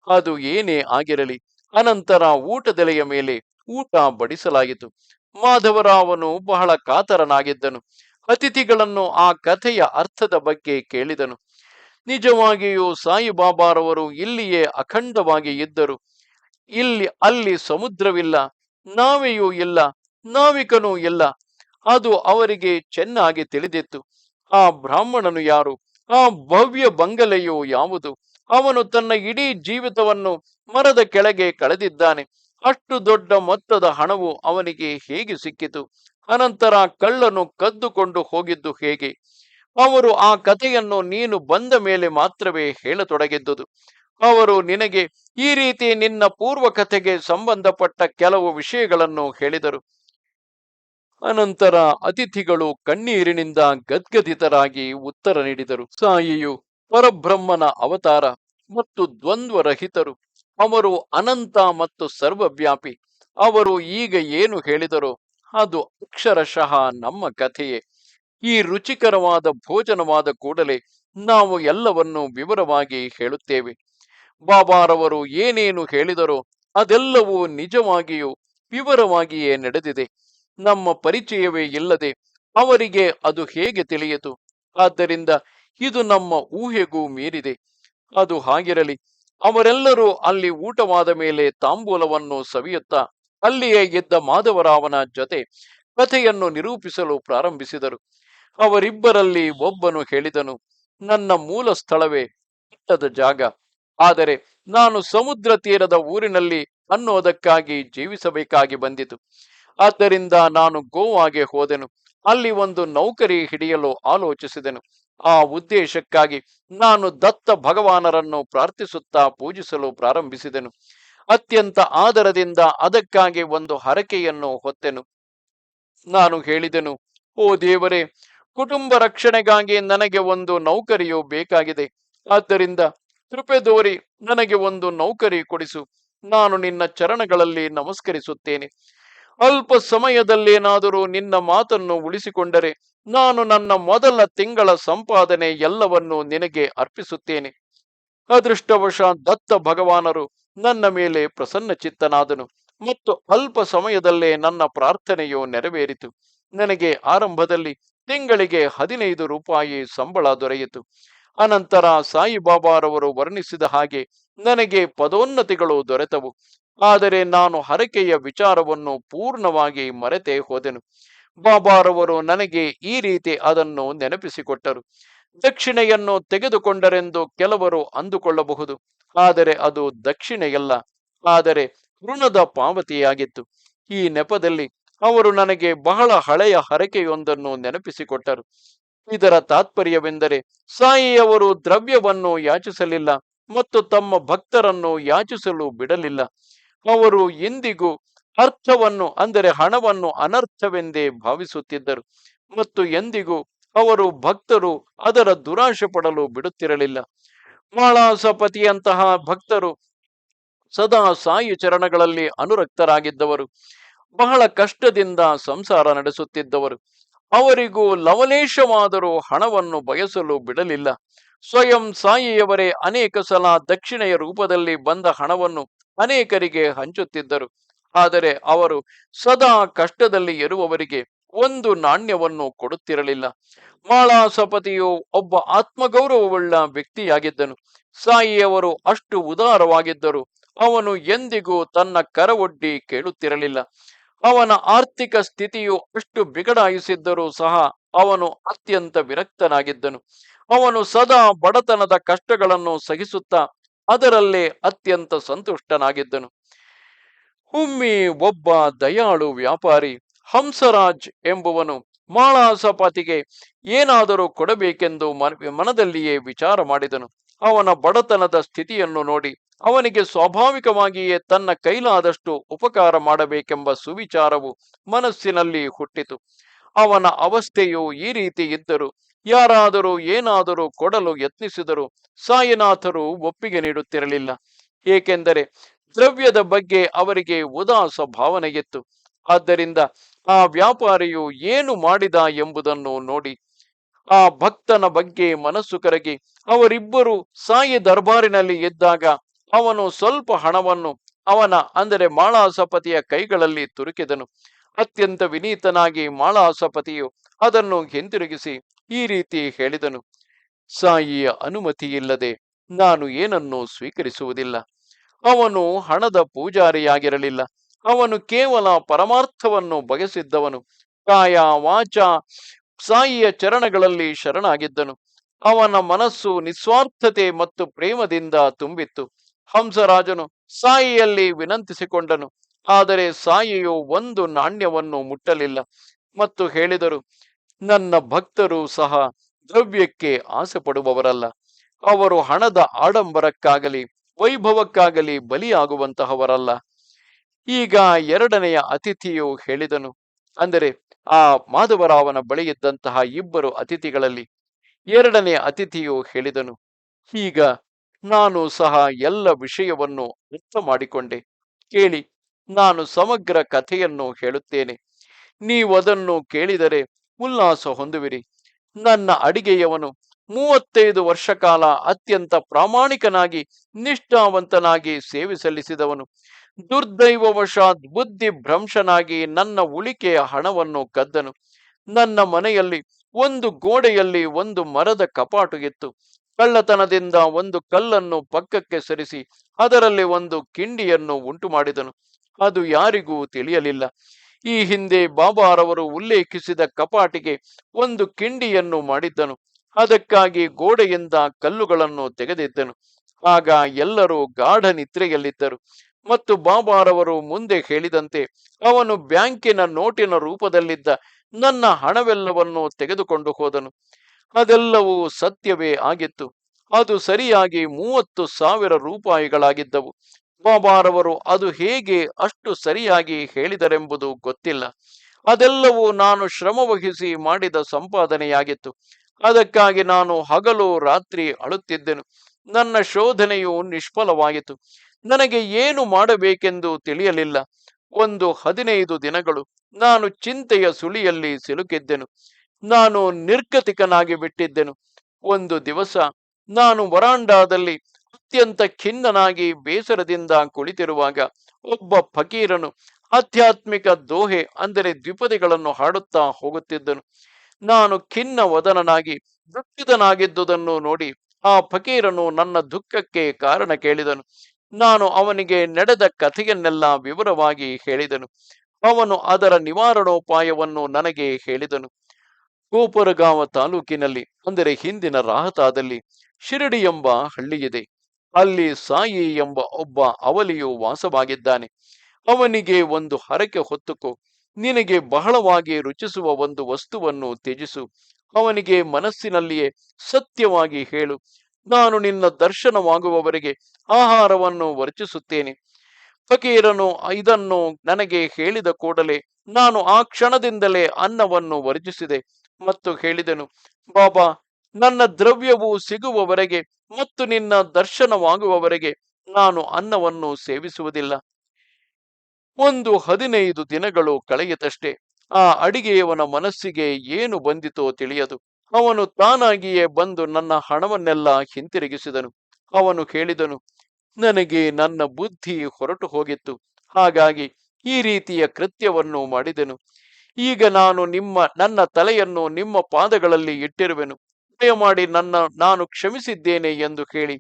ಅದು ಏನೇ ಆಗಿರಲಿ, ಅನಂತರ ಊಟದೆಲೆಯ ಮೇಲೆ ಊಟ ಬಡಿಸಲಾಯಿತು. ಮಾಧವರಾವನು ಬಹಳ ಕಾತರನಾಗಿದ್ದನು. ಅತಿಥಿಗಳನ್ನು ಆ ಕಥೆಯ ಅರ್ಥದ ಬಗ್ಗೆ ಕೇಳಿದನು. ನಿಜವಾಗಿಯೂ ಸಾಯಿಬಾಬಾರವರು ಇಲ್ಲಿಯೇ ಅಖಂಡವಾಗಿ ಇದ್ದರು. ಅಲ್ಲಿ ಸಮುದ್ರವಿಲ್ಲ, ನಾವೆಯೂ ಇಲ್ಲ, ನಾವಿಕನೂ ಇಲ್ಲ. ಅದು ಅವರಿಗೆ ಚೆನ್ನಾಗಿ ತಿಳಿದಿತ್ತು. ಆ ಬ್ರಾಹ್ಮಣನು ಯಾರು? ಆ ಭವ್ಯ ಬಂಗಲೆಯು ಯಾವುದು? ಅವನು ತನ್ನ ಇಡೀ ಜೀವಿತವನ್ನು ಮರದ ಕೆಳಗೆ ಕಳೆದಿದ್ದಾನೆ. ಅಷ್ಟು ದೊಡ್ಡ ಮೊತ್ತದ ಹಣವು ಅವನಿಗೆ ಹೇಗೆ ಸಿಕ್ಕಿತು? ಅನಂತರ ಕಳ್ಳನು ಕದ್ದುಕೊಂಡು ಹೋಗಿದ್ದು ಹೇಗೆ? ಅವರು ಆ ಕಥೆಯನ್ನು ನೀನು ಬಂದ ಮೇಲೆ ಮಾತ್ರವೇ ಹೇಳತೊಡಗಿದ್ದುದು. ಅವರು ನಿನಗೆ ಈ ರೀತಿ ನಿನ್ನ ಪೂರ್ವ ಕಥೆಗೆ ಸಂಬಂಧಪಟ್ಟ ಕೆಲವು ವಿಷಯಗಳನ್ನು ಹೇಳಿದರು. ಅನಂತರ ಅತಿಥಿಗಳು ಕಣ್ಣೀರಿನಿಂದ ಗದ್ಗದಿತರಾಗಿ ಉತ್ತರ ನೀಡಿದರು. ಸಾಯಿಯು ಪರಬ್ರಹ್ಮನ ಅವತಾರ ಮತ್ತು ದ್ವಂದ್ವರಹಿತರು. ಅವರು ಅನಂತ ಮತ್ತು ಸರ್ವವ್ಯಾಪಿ. ಅವರು ಈಗ ಏನು ಹೇಳಿದರೋ ಅದು ಅಕ್ಷರಶಃ ನಮ್ಮ ಕಥೆಯೇ. ಈ ರುಚಿಕರವಾದ ಭೋಜನವಾದ ಕೂಡಲೇ ನಾವು ಎಲ್ಲವನ್ನು ವಿವರವಾಗಿ ಹೇಳುತ್ತೇವೆ. ಬಾಬಾರವರು ಏನೇನು ಹೇಳಿದರೋ ಅದೆಲ್ಲವೂ ನಿಜವಾಗಿಯೂ ವಿವರವಾಗಿಯೇ ನಡೆದಿದೆ. ನಮ್ಮ ಪರಿಚಯವೇ ಇಲ್ಲದೆ ಅವರಿಗೆ ಅದು ಹೇಗೆ ತಿಳಿಯಿತು? ಆದ್ದರಿಂದ ಇದು ನಮ್ಮ ಊಹೆಗೂ ಮೀರಿದೆ. ಅದು ಹಾಗಿರಲಿ. ಅವರೆಲ್ಲರೂ ಅಲ್ಲಿ ಊಟವಾದ ಮೇಲೆ ತಾಂಬೂಲವನ್ನು ಸವಿಯುತ್ತಾ ಅಲ್ಲಿಯೇ ಇದ್ದ ಮಾಧವರಾವನ ಜೊತೆ ಕಥೆಯನ್ನು ನಿರೂಪಿಸಲು ಪ್ರಾರಂಭಿಸಿದರು. ಅವರಿಬ್ಬರಲ್ಲಿ ಒಬ್ಬನು ಹೇಳಿದನು, ನನ್ನ ಮೂಲ ಸ್ಥಳವೇ ಬೆಟ್ಟದ ಜಾಗ. ಆದರೆ ನಾನು ಸಮುದ್ರ ತೀರದ ಊರಿನಲ್ಲಿ ಅನ್ನೋದಕ್ಕಾಗಿ ಜೀವಿಸಬೇಕಾಗಿ ಬಂದಿತು. ಆದ್ದರಿಂದ ನಾನು ಗೋವಾಗೆ ಹೋದೆನು. ಅಲ್ಲಿ ಒಂದು ನೌಕರಿ ಹಿಡಿಯಲು ಆಲೋಚಿಸಿದೆನು. ಆ ಉದ್ದೇಶಕ್ಕಾಗಿ ನಾನು ದತ್ತ ಭಗವಾನರನ್ನು ಪ್ರಾರ್ಥಿಸುತ್ತಾ ಪೂಜಿಸಲು ಪ್ರಾರಂಭಿಸಿದೆನು. ಅತ್ಯಂತ ಆದರದಿಂದ ಅದಕ್ಕಾಗಿ ಒಂದು ಹರಕೆಯನ್ನು ಹೊತ್ತೆನು. ನಾನು ಹೇಳಿದೆನು, ಓ ದೇವರೇ, ಕುಟುಂಬ ರಕ್ಷಣೆಗಾಗಿ ನನಗೆ ಒಂದು ನೌಕರಿಯು ಬೇಕಾಗಿದೆ. ಆದ್ದರಿಂದ ಕೃಪೆ ತೋರಿ ನನಗೆ ಒಂದು ನೌಕರಿ ಕೊಡಿಸು. ನಾನು ನಿನ್ನ ಚರಣಗಳಲ್ಲಿ ನಮಸ್ಕರಿಸುತ್ತೇನೆ. ಅಲ್ಪ ಸಮಯದಲ್ಲೇನಾದರೂ ನಿನ್ನ ಮಾತನ್ನು ಉಳಿಸಿಕೊಂಡರೆ ನಾನು ನನ್ನ ಮೊದಲ ತಿಂಗಳ ಸಂಪಾದನೆ ಎಲ್ಲವನ್ನೂ ನಿನಗೆ ಅರ್ಪಿಸುತ್ತೇನೆ. ಅದೃಷ್ಟವಶಾತ್ ದತ್ತ ಭಗವಾನರು ನನ್ನ ಮೇಲೆ ಪ್ರಸನ್ನಚಿತ್ತನಾದನು ಮತ್ತು ಅಲ್ಪ ಸಮಯದಲ್ಲೇ ನನ್ನ ಪ್ರಾರ್ಥನೆಯು ನೆರವೇರಿತು. ನನಗೆ ಆರಂಭದಲ್ಲಿ ತಿಂಗಳಿಗೆ 15 ರೂಪಾಯಿ ಸಂಬಳ ದೊರೆಯಿತು. ಅನಂತರ ಸಾಯಿಬಾಬಾರವರು ವರ್ಣಿಸಿದ ಹಾಗೆ ನನಗೆ ಪದೋನ್ನತಿಗಳು ದೊರೆತವು. ಆದರೆ ನಾನು ಹರಕೆಯ ವಿಚಾರವನ್ನು ಪೂರ್ಣವಾಗಿ ಮರೆತೇ ಹೋದೆನು. ಬಾಬಾರವರು ನನಗೆ ಈ ರೀತಿ ಅದನ್ನು ನೆನಪಿಸಿಕೊಟ್ಟರು. ದಕ್ಷಿಣೆಯನ್ನು ತೆಗೆದುಕೊಂಡರೆಂದು ಕೆಲವರು ಅಂದುಕೊಳ್ಳಬಹುದು. ಆದರೆ ಅದು ದಕ್ಷಿಣೆಯಲ್ಲ, ಆದರೆ ಋಣದ ಪಾವತಿಯಾಗಿತ್ತು. ಈ ನೆಪದಲ್ಲಿ ಅವರು ನನಗೆ ಬಹಳ ಹಳೆಯ ಹರಕೆಯೊಂದನ್ನು ನೆನಪಿಸಿಕೊಟ್ಟರು. ಇದರ ತಾತ್ಪರ್ಯವೆಂದರೆ ಸಾಯಿಯವರು ದ್ರವ್ಯವನ್ನು ಯಾಚಿಸಲಿಲ್ಲ ಮತ್ತು ತಮ್ಮ ಭಕ್ತರನ್ನು ಯಾಚಿಸಲು ಬಿಡಲಿಲ್ಲ. ಅವರು ಎಂದಿಗೂ ಅರ್ಥವನ್ನು ಅಂದರೆ ಹಣವನ್ನು ಅನರ್ಥವೆಂದೇ ಭಾವಿಸುತ್ತಿದ್ದರು ಮತ್ತು ಎಂದಿಗೂ ಅವರು ಭಕ್ತರು ಅದರ ದುರಾಶೆ ಪಡಲು ಬಿಡುತ್ತಿರಲಿಲ್ಲ. ಮಾಳಾಸಪತಿಯಂತಹ ಭಕ್ತರು ಸದಾ ಸಾಯಿ ಚರಣಗಳಲ್ಲಿ ಅನುರಕ್ತರಾಗಿದ್ದವರು. ಬಹಳ ಕಷ್ಟದಿಂದ ಸಂಸಾರ ನಡೆಸುತ್ತಿದ್ದವರು. ಅವರಿಗೂ ಲವಲೇಶವಾದರೂ ಹಣವನ್ನು ಬಯಸಲು ಬಿಡಲಿಲ್ಲ. ಸ್ವಯಂ ಸಾಯಿಯವರೇ ಅನೇಕ ಸಲ ದಕ್ಷಿಣೆಯ ರೂಪದಲ್ಲಿ ಬಂದ ಹಣವನ್ನು ಅನೇಕರಿಗೆ ಹಂಚುತ್ತಿದ್ದರು. ಆದರೆ ಅವರು ಸದಾ ಕಷ್ಟದಲ್ಲಿ ಇರುವವರಿಗೆ ಒಂದು ನಾಣ್ಯವನ್ನು ಕೊಡುತ್ತಿರಲಿಲ್ಲ. ಮಾಳಾಸಪತಿಯು ಒಬ್ಬ ಆತ್ಮಗೌರವವುಳ್ಳ ವ್ಯಕ್ತಿಯಾಗಿದ್ದನು. ಸಾಯಿಯವರು ಅಷ್ಟು ಉದಾರವಾಗಿದ್ದರು. ಅವನು ಎಂದಿಗೂ ತನ್ನ ಕರವೊಡ್ಡಿ ಕೇಳುತ್ತಿರಲಿಲ್ಲ. ಅವನ ಆರ್ಥಿಕ ಸ್ಥಿತಿಯು ಅಷ್ಟು ಬಿಗಡಾಯಿಸಿದ್ದರೂ ಸಹ ಅವನು ಅತ್ಯಂತ ವಿರಕ್ತನಾಗಿದ್ದನು. ಅವನು ಸದಾ ಬಡತನದ ಕಷ್ಟಗಳನ್ನು ಸಹಿಸುತ್ತಾ ಅದರಲ್ಲೇ ಅತ್ಯಂತ ಸಂತುಷ್ಟನಾಗಿದ್ದನು. ಒಮ್ಮೆ ಒಬ್ಬ ದಯಾಳು ವ್ಯಾಪಾರಿ ಹಂಸರಾಜ್ ಎಂಬುವನು ಮಾಳಾಸಪಾತಿಗೆ ಏನಾದರೂ ಕೊಡಬೇಕೆಂದು ಮನದಲ್ಲಿಯೇ ವಿಚಾರ ಮಾಡಿದನು. ಅವನ ಬಡತನದ ಸ್ಥಿತಿಯನ್ನು ನೋಡಿ ಅವನಿಗೆ ಸ್ವಾಭಾವಿಕವಾಗಿಯೇ ತನ್ನ ಕೈಲಾದಷ್ಟು ಉಪಕಾರ ಮಾಡಬೇಕೆಂಬ ಸುವಿಚಾರವು ಮನಸ್ಸಿನಲ್ಲಿ ಹುಟ್ಟಿತು. ಅವನ ಅವಸ್ಥೆಯು ಈ ರೀತಿ ಇದ್ದರೂ ಯಾರಾದರೂ ಏನಾದರೂ ಕೊಡಲು ಯತ್ನಿಸಿದರೂ ಸಾಯಿನಾಥರು ಒಪ್ಪಿಗೆ ನೀಡುತ್ತಿರಲಿಲ್ಲ. ಏಕೆಂದರೆ ದ್ರವ್ಯದ ಬಗ್ಗೆ ಅವರಿಗೆ ಉದಾಸ ಭಾವನೆಯಿತ್ತು. ಆದ್ದರಿಂದ ಆ ವ್ಯಾಪಾರಿಯು ಏನು ಮಾಡಿದ ಎಂಬುದನ್ನು ನೋಡಿ ಆ ಭಕ್ತನ ಬಗ್ಗೆ ಮನಸ್ಸು ಕರಗಿ ಅವರಿಬ್ಬರು ಸಾಯಿ ದರ್ಬಾರಿನಲ್ಲಿ ಇದ್ದಾಗ ಅವನು ಸ್ವಲ್ಪ ಹಣವನ್ನು ಅವನ ಅಂದರೆ ಮಾಳಾಸಪತಿಯ ಕೈಗಳಲ್ಲಿ ತುರುಕಿದನು. ಅತ್ಯಂತ ವಿನೀತನಾಗಿ ಮಾಳಾಸಪತಿಯು ಅದನ್ನು ಹಿಂತಿರುಗಿಸಿ ಈ ರೀತಿ ಹೇಳಿದನು: ಸಾಯಿಯ ಅನುಮತಿಯಿಲ್ಲದೆ ನಾನು ಏನನ್ನೂ ಸ್ವೀಕರಿಸುವುದಿಲ್ಲ. ಅವನು ಹಣದ ಪೂಜಾರಿಯಾಗಿರಲಿಲ್ಲ. ಅವನು ಕೇವಲ ಪರಮಾರ್ಥವನ್ನು ಬಯಸಿದ್ದವನು. ಕಾಯ ವಾಚ ಸಾಯಿಯ ಚರಣಗಳಲ್ಲಿ ಶರಣಾಗಿದ್ದನು. ಅವನ ಮನಸ್ಸು ನಿಸ್ವಾರ್ಥತೆ ಮತ್ತು ಪ್ರೇಮದಿಂದ ತುಂಬಿತ್ತು. ಹಂಸರಾಜನು ಸಾಯಿಯಲ್ಲಿ ವಿನಂತಿಸಿಕೊಂಡನು. ಆದರೆ ಸಾಯಿಯು ಒಂದು ನಾಣ್ಯವನ್ನು ಮುಟ್ಟಲಿಲ್ಲ ಮತ್ತು ಹೇಳಿದರು: ನನ್ನ ಭಕ್ತರು ಸಹ ದ್ರವ್ಯಕ್ಕೆ ಆಸೆ ಪಡುವವರಲ್ಲ. ಅವರು ಹಣದ ಆಡಂಬರಕ್ಕಾಗಲಿ ವೈಭವಕ್ಕಾಗಲಿ ಬಲಿಯಾಗುವಂತಹವರಲ್ಲ. ಈಗ ಎರಡನೆಯ ಅತಿಥಿಯು ಹೇಳಿದನು, ಅಂದರೆ ಆ ಮಾಧವರಾವನ ಬಳಿ ಇದ್ದಂತಹ ಇಬ್ಬರು ಅತಿಥಿಗಳಲ್ಲಿ ಎರಡನೆಯ ಅತಿಥಿಯು ಹೇಳಿದನು: ಈಗ ನಾನು ಸಹ ಎಲ್ಲ ವಿಷಯವನ್ನು ಅರ್ಥ ಮಾಡಿಕೊಂಡೆ. ಕೇಳಿ, ನಾನು ಸಮಗ್ರ ಕಥೆಯನ್ನು ಹೇಳುತ್ತೇನೆ. ನೀವು ಅದನ್ನು ಕೇಳಿದರೆ ಉಲ್ಲಾಸ ಹೊಂದುವಿರಿ. ನನ್ನ ಅಡಿಗೆಯವನು 35 ವರ್ಷ ಕಾಲ ಅತ್ಯಂತ ಪ್ರಾಮಾಣಿಕನಾಗಿ ನಿಷ್ಠಾವಂತನಾಗಿ ಸೇವೆ ಸಲ್ಲಿಸಿದವನು. ದುರ್ದೈವವಶಾತ್ ಬುದ್ಧಿ ಭ್ರಂಶನಾಗಿ ನನ್ನ ಉಳಿಕೆಯ ಹಣವನ್ನು ಕದ್ದನು. ನನ್ನ ಮನೆಯಲ್ಲಿ ಒಂದು ಗೋಡೆಯಲ್ಲಿ ಒಂದು ಮರದ ಕಪಾಟು ಇತ್ತು. ಕಳ್ಳತನದಿಂದ ಒಂದು ಕಲ್ಲನ್ನು ಪಕ್ಕಕ್ಕೆ ಸರಿಸಿ ಅದರಲ್ಲಿ ಒಂದು ಕಿಂಡಿಯನ್ನು ಉಂಟು ಮಾಡಿದನು. ಅದು ಯಾರಿಗೂ ತಿಳಿಯಲಿಲ್ಲ. ಈ ಹಿಂದೆ ಬಾಬಾರವರು ಉಲ್ಲೇಖಿಸಿದ ಕಪಾಟಿಗೆ ಒಂದು ಕಿಂಡಿಯನ್ನು ಮಾಡಿದ್ದನು. ಅದಕ್ಕಾಗಿ ಗೋಡೆಯಿಂದ ಕಲ್ಲುಗಳನ್ನು ತೆಗೆದಿದ್ದನು. ಆಗ ಎಲ್ಲರೂ ಗಾಢ ನಿದ್ರೆಯಲ್ಲಿದ್ದರು ಮತ್ತು ಬಾಬಾರವರು ಮುಂದೆ ಹೇಳಿದಂತೆ ಅವನು ಬ್ಯಾಂಕಿನ ನೋಟಿನ ರೂಪದಲ್ಲಿದ್ದ ನನ್ನ ಹಣವೆಲ್ಲವನ್ನು ತೆಗೆದುಕೊಂಡು ಹೋದನು. ಅದೆಲ್ಲವೂ ಸತ್ಯವೇ ಆಗಿತ್ತು. ಅದು ಸರಿಯಾಗಿ 30,000 ರೂಪಾಯಿಗಳಾಗಿದ್ದವು. ಬಾಬಾರವರು ಅದು ಹೇಗೆ ಅಷ್ಟು ಸರಿಯಾಗಿ ಹೇಳಿದರೆಂಬುದು ಗೊತ್ತಿಲ್ಲ. ಅದೆಲ್ಲವೂ ನಾನು ಶ್ರಮವಹಿಸಿ ಮಾಡಿದ ಸಂಪಾದನೆಯಾಗಿತ್ತು. ಅದಕ್ಕಾಗಿ ನಾನು ಹಗಲು ರಾತ್ರಿ ಅಳುತ್ತಿದ್ದೆನು. ನನ್ನ ಶೋಧನೆಯು ನಿಷ್ಫಲವಾಯಿತು. ನನಗೆ ಏನು ಮಾಡಬೇಕೆಂದು ತಿಳಿಯಲಿಲ್ಲ. ಒಂದು 15 ದಿನಗಳು ನಾನು ಚಿಂತೆಯ ಸುಳಿಯಲ್ಲಿ ಸಿಲುಕಿದ್ದೆನು. ನಾನು ನಿರ್ಗತಿಕನಾಗಿ ಬಿಟ್ಟಿದ್ದೆನು. ಒಂದು ದಿವಸ ನಾನು ವರಾಂಡಾದಲ್ಲಿ ಅತ್ಯಂತ ಖಿನ್ನನಾಗಿ ಬೇಸರದಿಂದ ಕುಳಿತಿರುವಾಗ ಒಬ್ಬ ಫಕೀರನು ಆಧ್ಯಾತ್ಮಿಕ ದೋಹೆ ಅಂದರೆ ದ್ವಿಪದಿಗಳನ್ನು ಹಾಡುತ್ತಾ ಹೋಗುತ್ತಿದ್ದನು. ನಾನು ಖಿನ್ನ ವದನನಾಗಿ ದುಃಖಿತನಾಗಿದ್ದುದನ್ನು ನೋಡಿ ಆ ಫಕೀರನು ನನ್ನ ದುಃಖಕ್ಕೆ ಕಾರಣ ಕೇಳಿದನು. ನಾನು ಅವನಿಗೆ ನಡೆದ ಕಥೆಯನ್ನೆಲ್ಲ ವಿವರವಾಗಿ ಹೇಳಿದನು. ಅವನು ಅದರ ನಿವಾರಣೋಪಾಯವನ್ನು ನನಗೆ ಹೇಳಿದನು. ಗೋಪುರಗಾಂವ ತಾಲೂಕಿನಲ್ಲಿ ಅಂದರೆ ಹಿಂದಿನ ರಾಹತಾದಲ್ಲಿ ಶಿರಡಿ ಎಂಬ ಹಳ್ಳಿಯಿದೆ. ಅಲ್ಲಿ ಸಾಯಿ ಎಂಬ ಒಬ್ಬ ಅವಲಿಯು ವಾಸವಾಗಿದ್ದಾನೆ. ಅವನಿಗೆ ಒಂದು ಹರಕೆ ಹೊತ್ತುಕೋ. ನಿನಗೆ ಬಹಳವಾಗಿ ರುಚಿಸುವ ಒಂದು ವಸ್ತುವನ್ನು ತ್ಯಜಿಸು. ಅವನಿಗೆ ಮನಸ್ಸಿನಲ್ಲಿಯೇ ಸತ್ಯವಾಗಿ ಹೇಳು: ನಾನು ನಿನ್ನ ದರ್ಶನವಾಗುವವರೆಗೆ ಆಹಾರವನ್ನು ವರ್ಜಿಸುತ್ತೇನೆ. ಫಕೀರನು ಇದನ್ನು ನನಗೆ ಹೇಳಿದ ಕೂಡಲೇ ನಾನು ಆ ಕ್ಷಣದಿಂದಲೇ ಅನ್ನವನ್ನು ವರ್ಜಿಸಿದೆ ಮತ್ತು ಹೇಳಿದೆನು: ಬಾಬಾ, ನನ್ನ ದ್ರವ್ಯವು ಸಿಗುವವರೆಗೆ ಮತ್ತು ನಿನ್ನ ದರ್ಶನವಾಗುವವರೆಗೆ ನಾನು ಅನ್ನವನ್ನು ಸೇವಿಸುವುದಿಲ್ಲ. ಒಂದು 15 ದಿನಗಳು ಕಳೆಯಿತಷ್ಟೇ. ಆ ಅಡಿಗೆಯವನ ಮನಸ್ಸಿಗೆ ಏನು ಬಂದಿತೋ ತಿಳಿಯದು. ಅವನು ತಾನಾಗಿಯೇ ಬಂದು ನನ್ನ ಹಣವನ್ನೆಲ್ಲ ಹಿಂತಿರುಗಿಸಿದನು. ಅವನು ಹೇಳಿದನು: ನನಗೆ ನನ್ನ ಬುದ್ಧಿ ಹೊರಟು ಹೋಗಿತ್ತು. ಹಾಗಾಗಿ ಈ ರೀತಿಯ ಕೃತ್ಯವನ್ನು ಮಾಡಿದೆನು. ಈಗ ನನ್ನ ತಲೆಯನ್ನು ನಿಮ್ಮ ಪಾದಗಳಲ್ಲಿ ಇಟ್ಟಿರುವೆನು. ದಯಮಾಡಿ ನಾನು ಕ್ಷಮಿಸಿದ್ದೇನೆ ಎಂದು ಹೇಳಿ.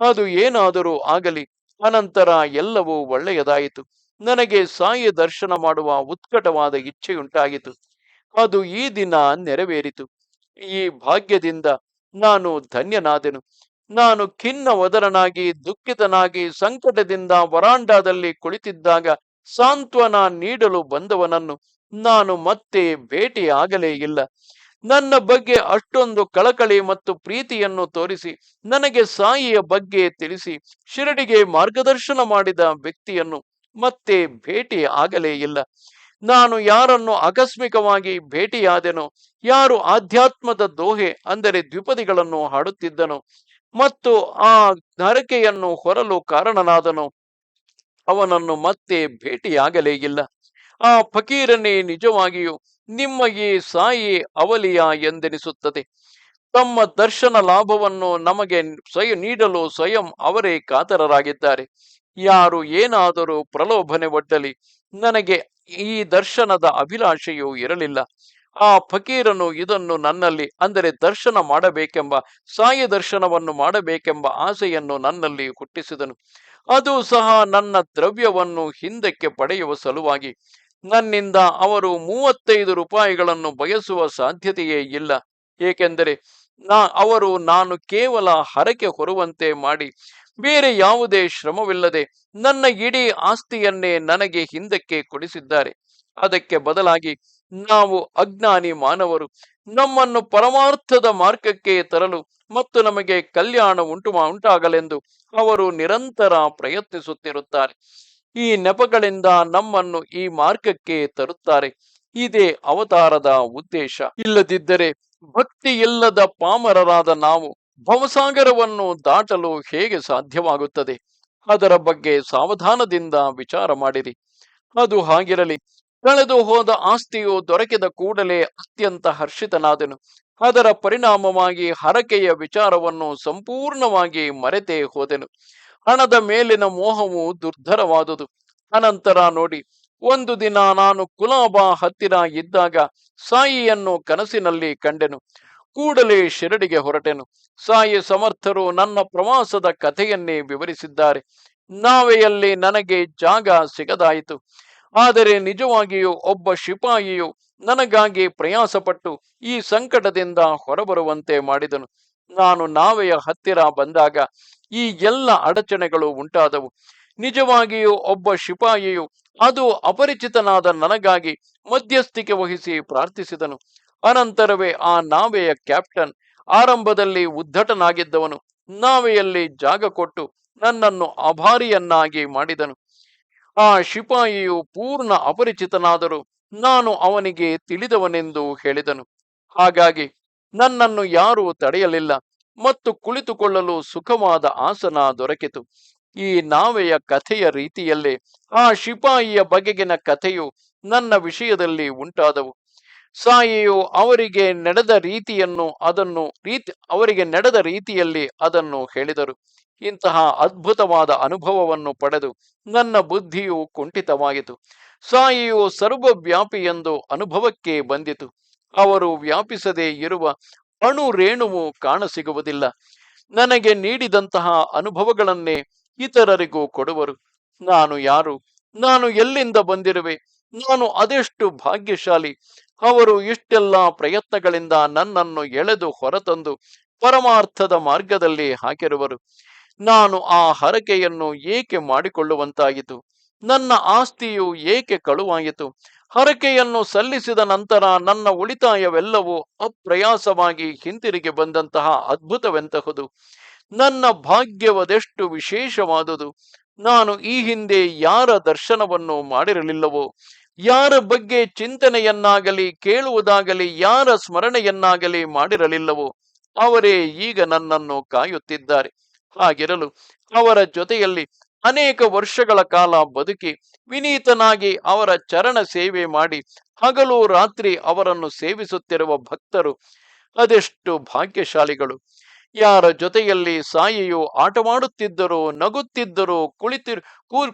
ಅದು ಏನಾದರೂ ಆಗಲಿ, ಅನಂತರ ಎಲ್ಲವೂ ಒಳ್ಳೆಯದಾಯಿತು. ನನಗೆ ಸಾಯಿ ದರ್ಶನ ಮಾಡುವ ಉತ್ಕಟವಾದ ಇಚ್ಛೆಯುಂಟಾಗಿತು. ಅದು ಈ ದಿನ ನೆರವೇರಿತು. ಈ ಭಾಗ್ಯದಿಂದ ನಾನು ಧನ್ಯನಾದೆನು. ನಾನು ಖಿನ್ನ ವದರನಾಗಿ ದುಃಖಿತನಾಗಿ ಸಂಕಟದಿಂದ ವರಾಂಡಾದಲ್ಲಿ ಕುಳಿತಿದ್ದಾಗ ಸಾಂತ್ವನ ನೀಡಲು ಬಂದವನನ್ನು ನಾನು ಮತ್ತೆ ಭೇಟಿಯಾಗಲೇ ಇಲ್ಲ. ನನ್ನ ಬಗ್ಗೆ ಅಷ್ಟೊಂದು ಕಳಕಳಿ ಮತ್ತು ಪ್ರೀತಿಯನ್ನು ತೋರಿಸಿ ನನಗೆ ಸಾಯಿಯ ಬಗ್ಗೆ ತಿಳಿಸಿ ಶಿರಡಿಗೆ ಮಾರ್ಗದರ್ಶನ ಮಾಡಿದ ವ್ಯಕ್ತಿಯನ್ನು ಮತ್ತೆ ಭೇಟಿ ಆಗಲೇ ಇಲ್ಲ. ನಾನು ಯಾರನ್ನು ಆಕಸ್ಮಿಕವಾಗಿ ಭೇಟಿಯಾದೆನೋ, ಯಾರು ಆಧ್ಯಾತ್ಮದ ದೋಹೆ ಅಂದರೆ ದ್ವಿಪದಿಗಳನ್ನು ಹಾಡುತ್ತಿದ್ದನೋ ಮತ್ತು ಆ ಹರಕೆಯನ್ನು ಹೊರಲು ಕಾರಣನಾದನೋ, ಅವನನ್ನು ಮತ್ತೆ ಭೇಟಿಯಾಗಲೇ ಇಲ್ಲ. ಆ ಫಕೀರನೇ ನಿಜವಾಗಿಯೂ ನಿಮ್ಮ ಈ ಸಾಯಿ ಅವಲಿಯ ಎಂದೆನಿಸುತ್ತದೆ. ತಮ್ಮ ದರ್ಶನ ಲಾಭವನ್ನು ನಮಗೆ ನೀಡಲು ಸ್ವಯಂ ಅವರೇ ಕಾತರರಾಗಿದ್ದಾರೆ. ಯಾರು ಏನಾದರೂ ಪ್ರಲೋಭನೆ ಒಡ್ಡಲಿ, ನನಗೆ ಈ ದರ್ಶನದ ಅಭಿಲಾಷೆಯೂ ಇರಲಿಲ್ಲ. ಆ ಫಕೀರನು ಇದನ್ನು ನನ್ನಲ್ಲಿ ಅಂದರೆ ದರ್ಶನ ಮಾಡಬೇಕೆಂಬ ಸಾಯಿ ದರ್ಶನವನ್ನು ಮಾಡಬೇಕೆಂಬ ಆಸೆಯನ್ನು ನನ್ನಲ್ಲಿ ಹುಟ್ಟಿಸಿದನು. ಅದು ಸಹ ನನ್ನ ದ್ರವ್ಯವನ್ನು ಹಿಂದಕ್ಕೆ ಪಡೆಯುವ ಸಲುವಾಗಿ. ನನ್ನಿಂದ ಅವರು 35 ರೂಪಾಯಿಗಳನ್ನು ಬಯಸುವ ಸಾಧ್ಯತೆಯೇ ಇಲ್ಲ. ಏಕೆಂದರೆ ಅವರು ನಾನು ಕೇವಲ ಹರಕೆ ಹೊರುವಂತೆ ಮಾಡಿ ಬೇರೆ ಯಾವುದೇ ಶ್ರಮವಿಲ್ಲದೆ ನನ್ನ ಇಡೀ ಆಸ್ತಿಯನ್ನೇ ನನಗೆ ಹಿಂದಕ್ಕೆ ಕೊಡಿಸಿದ್ದಾರೆ. ಅದಕ್ಕೆ ಬದಲಾಗಿ ನಾವು ಅಜ್ಞಾನಿ ಮಾನವರು, ನಮ್ಮನ್ನು ಪರಮಾರ್ಥದ ಮಾರ್ಗಕ್ಕೆ ತರಲು ಮತ್ತು ನಮಗೆ ಕಲ್ಯಾಣ ಉಂಟಾಗಲೆಂದು ಅವರು ನಿರಂತರ ಪ್ರಯತ್ನಿಸುತ್ತಿರುತ್ತಾರೆ. ಈ ನೆಪಗಳಿಂದ ನಮ್ಮನ್ನು ಈ ಮಾರ್ಗಕ್ಕೆ ತರುತ್ತಾರೆ. ಇದೇ ಅವತಾರದ ಉದ್ದೇಶ. ಇಲ್ಲದಿದ್ದರೆ ಭಕ್ತಿ ಇಲ್ಲದ ಪಾಮರರಾದ ನಾವು ಭವಸಾಗರವನ್ನು ದಾಟಲು ಹೇಗೆ ಸಾಧ್ಯವಾಗುತ್ತದೆ? ಅದರ ಬಗ್ಗೆ ಸಾವಧಾನದಿಂದ ವಿಚಾರ ಮಾಡಿರಿ. ಅದು ಹಾಗಿರಲಿ. ಕಳೆದು ಹೋದ ಆಸ್ತಿಯು ದೊರಕಿದ ಕೂಡಲೇ ಅತ್ಯಂತ ಹರ್ಷಿತನಾದನು. ಅದರ ಪರಿಣಾಮವಾಗಿ ಹರಕೆಯ ವಿಚಾರವನ್ನು ಸಂಪೂರ್ಣವಾಗಿ ಮರೆತೇ ಹೋದೆನು. ಹಣದ ಮೇಲಿನ ಮೋಹವು ದುರ್ಧರವಾದುದು. ಅನಂತರ ನೋಡಿ, ಒಂದು ದಿನ ನಾನು ಕುಲಾಬಾ ಹತ್ತಿರ ಇದ್ದಾಗ ಸಾಯಿಯನ್ನು ಕನಸಿನಲ್ಲಿ ಕಂಡೆನು. ಕೂಡಲೇ ಶಿರಡಿಗೆ ಹೊರಟೆನು. ಸಾಯಿ ಸಮರ್ಥರು ನನ್ನ ಪ್ರವಾಸದ ಕಥೆಯನ್ನೇ ವಿವರಿಸಿದ್ದಾರೆ. ನಾವೆಯಲ್ಲಿ ನನಗೆ ಜಾಗ ಸಿಗದಾಯಿತು. ಆದರೆ ನಿಜವಾಗಿಯೂ ಒಬ್ಬ ಶಿಪಾಯಿಯು ನನಗಾಗಿ ಪ್ರಯಾಸಪಟ್ಟು ಈ ಸಂಕಟದಿಂದ ಹೊರಬರುವಂತೆ ಮಾಡಿದನು. ನಾನು ನಾವೆಯ ಹತ್ತಿರ ಬಂದಾಗ ಈ ಎಲ್ಲ ಅಡಚಣೆಗಳು ಉಂಟಾದವು. ನಿಜವಾಗಿಯೂ ಒಬ್ಬ ಶಿಪಾಯಿಯು ಅದು ಅಪರಿಚಿತನಾದ ನನಗಾಗಿ ಮಧ್ಯಸ್ಥಿಕೆ ವಹಿಸಿ ಪ್ರಾರ್ಥಿಸಿದನು. ಅನಂತರವೇ ಆ ನಾವೆಯ ಕ್ಯಾಪ್ಟನ್, ಆರಂಭದಲ್ಲಿ ಉದ್ಧಟನಾಗಿದ್ದವನು, ನಾವೆಯಲ್ಲಿ ಜಾಗ ಕೊಟ್ಟು ನನ್ನನ್ನು ಅಭಾರಿಯನ್ನಾಗಿ ಮಾಡಿದನು. ಆ ಶಿಪಾಯಿಯು ಪೂರ್ಣ ಅಪರಿಚಿತನಾದರೂ ನಾನು ಅವನಿಗೆ ತಿಳಿದವನೆಂದು ಹೇಳಿದನು. ಹಾಗಾಗಿ ನನ್ನನ್ನು ಯಾರೂ ತಡೆಯಲಿಲ್ಲ ಮತ್ತು ಕುಳಿತುಕೊಳ್ಳಲು ಸುಖವಾದ ಆಸನ ದೊರಕಿತು. ಈ ನಾವೆಯ ಕಥೆಯ ರೀತಿಯಲ್ಲೇ ಆ ಶಿಪಾಯಿಯ ಬಗೆಗಿನ ಕಥೆಯು ನನ್ನ ವಿಷಯದಲ್ಲಿ ಉಂಟಾದವು. ಸಾಯಿಯು ಅವರಿಗೆ ನಡೆದ ರೀತಿಯಲ್ಲಿ ಅದನ್ನು ಹೇಳಿದರು. ಇಂತಹ ಅದ್ಭುತವಾದ ಅನುಭವವನ್ನು ಪಡೆದು ನನ್ನ ಬುದ್ಧಿಯು ಕುಂಠಿತವಾಯಿತು. ಸಾಯಿಯು ಸರ್ವವ್ಯಾಪಿ ಎಂದು ಅನುಭವಕ್ಕೆ ಬಂದಿತು. ಅವರು ವ್ಯಾಪಿಸದೇ ಇರುವ ಅಣು ರೇಣುವು ಕಾಣಸಿಗುವುದಿಲ್ಲ. ನನಗೆ ನೀಡಿದಂತಹ ಅನುಭವಗಳನ್ನೇ ಇತರರಿಗೂ ಕೊಡುವರು. ನಾನು ಯಾರು? ನಾನು ಎಲ್ಲಿಂದ ಬಂದಿರುವೆ? ನಾನು ಅದೆಷ್ಟು ಭಾಗ್ಯಶಾಲಿ! ಅವರು ಇಷ್ಟೆಲ್ಲ ಪ್ರಯತ್ನಗಳಿಂದ ನನ್ನನ್ನು ಎಳೆದು ಹೊರತಂದು ಪರಮಾರ್ಥದ ಮಾರ್ಗದಲ್ಲಿ ಹಾಕಿರುವರು. ನಾನು ಆ ಹರಕೆಯನ್ನು ಏಕೆ ಮಾಡಿಕೊಳ್ಳುವಂತಾಯಿತು? ನನ್ನ ಆಸ್ತಿಯು ಏಕೆ ಕಳುವಾಯಿತು? ಹರಕೆಯನ್ನು ಸಲ್ಲಿಸಿದ ನಂತರ ನನ್ನ ಉಳಿತಾಯವೆಲ್ಲವೂ ಅಪ್ರಯಾಸವಾಗಿ ಹಿಂತಿರುಗಿ ಬಂದಂತಹ ಅದ್ಭುತವೆಂತಹುದು! ನನ್ನ ಭಾಗ್ಯವದೆಷ್ಟು ವಿಶೇಷವಾದುದು! ನಾನು ಈ ಹಿಂದೆ ಯಾರ ದರ್ಶನವನ್ನು ಮಾಡಿರಲಿಲ್ಲವೋ, ಯಾರ ಬಗ್ಗೆ ಚಿಂತನೆಯನ್ನಾಗಲಿ ಕೇಳುವುದಾಗಲಿ ಯಾರ ಸ್ಮರಣೆಯನ್ನಾಗಲಿ ಮಾಡಿರಲಿಲ್ಲವೋ ಅವರೇ ಈಗ ನನ್ನನ್ನು ಕಾಯುತ್ತಿದ್ದಾರೆ. ಹಾಗಿರಲು ಅವರ ಜೊತೆಯಲ್ಲಿ ಅನೇಕ ವರ್ಷಗಳ ಕಾಲ ಬದುಕಿ ವಿನೀತನಾಗಿ ಅವರ ಚರಣ ಸೇವೆ ಮಾಡಿ ಹಗಲು ರಾತ್ರಿ ಅವರನ್ನು ಸೇವಿಸುತ್ತಿರುವ ಭಕ್ತರು ಅದೆಷ್ಟು ಭಾಗ್ಯಶಾಲಿಗಳು! ಯಾರ ಜೊತೆಯಲ್ಲಿ ಸಾಯಿಯು ಆಟವಾಡುತ್ತಿದ್ದರೋ, ನಗುತ್ತಿದ್ದರೋ,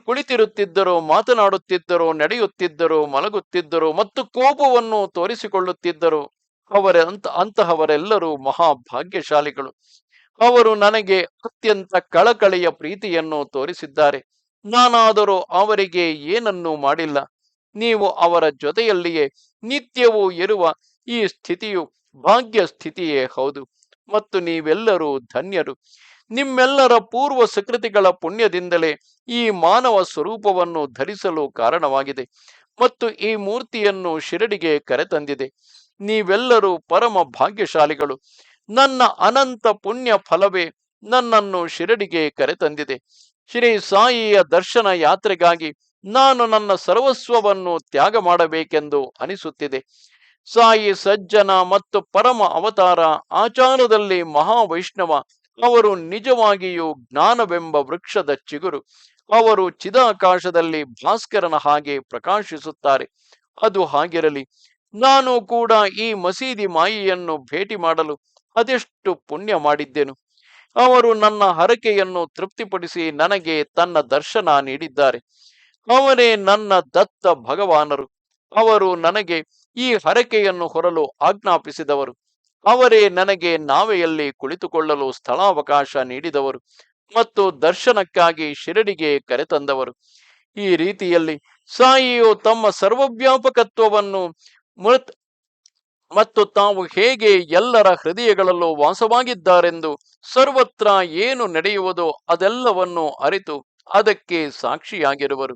ಕುಳಿತಿರುತ್ತಿದ್ದರೋ, ಮಾತನಾಡುತ್ತಿದ್ದರೋ, ನಡೆಯುತ್ತಿದ್ದರೋ, ಮಲಗುತ್ತಿದ್ದರೋ ಮತ್ತು ಕೋಪವನ್ನು ತೋರಿಸಿಕೊಳ್ಳುತ್ತಿದ್ದರೋ ಅಂತಹವರೆಲ್ಲರೂ ಮಹಾಭಾಗ್ಯಶಾಲಿಗಳು. ಅವರು ನನಗೆ ಅತ್ಯಂತ ಕಳಕಳಿಯ ಪ್ರೀತಿಯನ್ನು ತೋರಿಸಿದ್ದಾರೆ. ನಾನಾದರೂ ಅವರಿಗೆ ಏನನ್ನೂ ಮಾಡಿಲ್ಲ. ನೀವು ಅವರ ಜೊತೆಯಲ್ಲಿಯೇ ನಿತ್ಯವೂ ಇರುವ ಈ ಸ್ಥಿತಿಯು ಭಾಗ್ಯ ಸ್ಥಿತಿಯೇ ಹೌದು. ಮತ್ತು ನೀವೆಲ್ಲರೂ ಧನ್ಯರು. ನಿಮ್ಮೆಲ್ಲರ ಪೂರ್ವ ಸಕೃತಿಗಳ ಪುಣ್ಯದಿಂದಲೇ ಈ ಮಾನವ ಸ್ವರೂಪವನ್ನು ಧರಿಸಲು ಕಾರಣವಾಗಿದೆ. ಮತ್ತು ಈ ಮೂರ್ತಿಯನ್ನು ಶಿರಡಿಗೆ ಕರೆತಂದಿದೆ. ನೀವೆಲ್ಲರೂ ಪರಮ ಭಾಗ್ಯಶಾಲಿಗಳು. ನನ್ನ ಅನಂತ ಪುಣ್ಯ ಫಲವೇ ನನ್ನನ್ನು ಶಿರಡಿಗೆ ಕರೆತಂದಿದೆ. ಶ್ರೀ ಸಾಯಿಯ ದರ್ಶನ ಯಾತ್ರೆಗಾಗಿ ನಾನು ನನ್ನ ಸರ್ವಸ್ವವನ್ನು ತ್ಯಾಗ ಮಾಡಬೇಕೆಂದು ಅನಿಸುತ್ತಿದೆ. ಸಾಯಿ ಸಜ್ಜನ ಮತ್ತು ಪರಮ ಅವತಾರ, ಆಚಾರದಲ್ಲಿ ಮಹಾವೈಷ್ಣವ. ಅವರು ನಿಜವಾಗಿಯೂ ಜ್ಞಾನವೆಂಬ ವೃಕ್ಷದ ಚಿಗುರು. ಅವರು ಚಿದಾಕಾಶದಲ್ಲಿ ಭಾಸ್ಕರನ ಹಾಗೆ ಪ್ರಕಾಶಿಸುತ್ತಾರೆ. ಅದು ಹಾಗಿರಲಿ. ನಾನು ಕೂಡ ಈ ಮಸೀದಿ ಮಾಯಿಯನ್ನು ಭೇಟಿ ಮಾಡಲು ಅದೆಷ್ಟು ಪುಣ್ಯ ಮಾಡಿದ್ದೆನು. ಅವರು ನನ್ನ ಹರಕೆಯನ್ನು ತೃಪ್ತಿಪಡಿಸಿ ನನಗೆ ತನ್ನ ದರ್ಶನ ನೀಡಿದ್ದಾರೆ. ಅವರೇ ನನ್ನ ದತ್ತ ಭಗವಾನರು. ಅವರು ನನಗೆ ಈ ಹರಕೆಯನ್ನು ಹೊರಲು ಆಜ್ಞಾಪಿಸಿದವರು. ಅವರೇ ನನಗೆ ನಾವೆಯಲ್ಲಿ ಕುಳಿತುಕೊಳ್ಳಲು ಸ್ಥಳಾವಕಾಶ ನೀಡಿದವರು ಮತ್ತು ದರ್ಶನಕ್ಕಾಗಿ ಶಿರಡಿಗೆ ಕರೆತಂದವರು. ಈ ರೀತಿಯಲ್ಲಿ ಸಾಯಿಯು ತಮ್ಮ ಸರ್ವವ್ಯಾಪಕತ್ವವನ್ನು ಮತ್ತು ತಾವು ಹೇಗೆ ಎಲ್ಲರ ಹೃದಯಗಳಲ್ಲೂ ವಾಸವಾಗಿದ್ದಾರೆಂದು, ಸರ್ವತ್ರ ಏನು ನಡೆಯುವುದೋ ಅದೆಲ್ಲವನ್ನು ಅರಿತು ಅದಕ್ಕೆ ಸಾಕ್ಷಿಯಾಗಿರುವರು.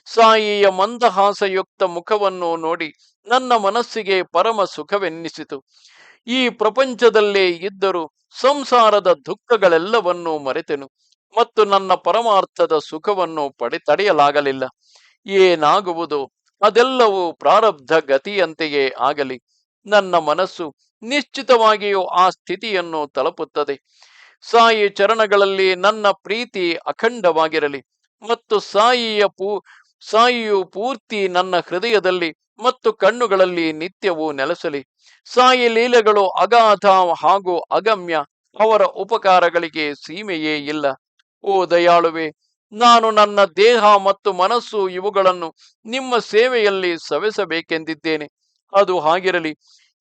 ಸಾಯಿಯ ಮಂದಹಾಸಯುಕ್ತ ಮುಖವನ್ನು ನೋಡಿ ನನ್ನ ಮನಸ್ಸಿಗೆ ಪರಮ ಸುಖವೆನ್ನಿಸಿತು. ಈ ಪ್ರಪಂಚದಲ್ಲೇ ಇದ್ದರೂ ಸಂಸಾರದ ದುಃಖಗಳೆಲ್ಲವನ್ನೂ ಮರೆತೆನು ಮತ್ತು ನನ್ನ ಪರಮಾರ್ಥದ ಸುಖವನ್ನು ತಡೆಯಲಾಗಲಿಲ್ಲ. ಏನಾಗುವುದೋ ಅದೆಲ್ಲವೂ ಪ್ರಾರಬ್ಧ ಗತಿಯಂತೆಯೇ ಆಗಲಿ. ನನ್ನ ಮನಸ್ಸು ನಿಶ್ಚಿತವಾಗಿಯೂ ಆ ಸ್ಥಿತಿಯನ್ನು ತಲುಪುತ್ತದೆ. ಸಾಯಿ ಚರಣಗಳಲ್ಲಿ ನನ್ನ ಪ್ರೀತಿ ಅಖಂಡವಾಗಿರಲಿ ಮತ್ತು ಸಾಯಿಯು ಪೂರ್ತಿ ನನ್ನ ಹೃದಯದಲ್ಲಿ ಮತ್ತು ಕಣ್ಣುಗಳಲ್ಲಿ ನಿತ್ಯವೂ ನೆಲೆಸಲಿ. ಸಾಯಿ ಲೀಲೆಗಳು ಅಗಾಧ ಹಾಗೂ ಅಗಮ್ಯ. ಅವರ ಉಪಕಾರಗಳಿಗೆ ಸೀಮೆಯೇ ಇಲ್ಲ. ಓ ದಯಾಳುವೆ, ನಾನು ನನ್ನ ದೇಹ ಮತ್ತು ಮನಸ್ಸು ಇವುಗಳನ್ನು ನಿಮ್ಮ ಸೇವೆಯಲ್ಲಿ ಸವೆಸಬೇಕೆಂದಿದ್ದೇನೆ. ಅದು ಹಾಗಿರಲಿ.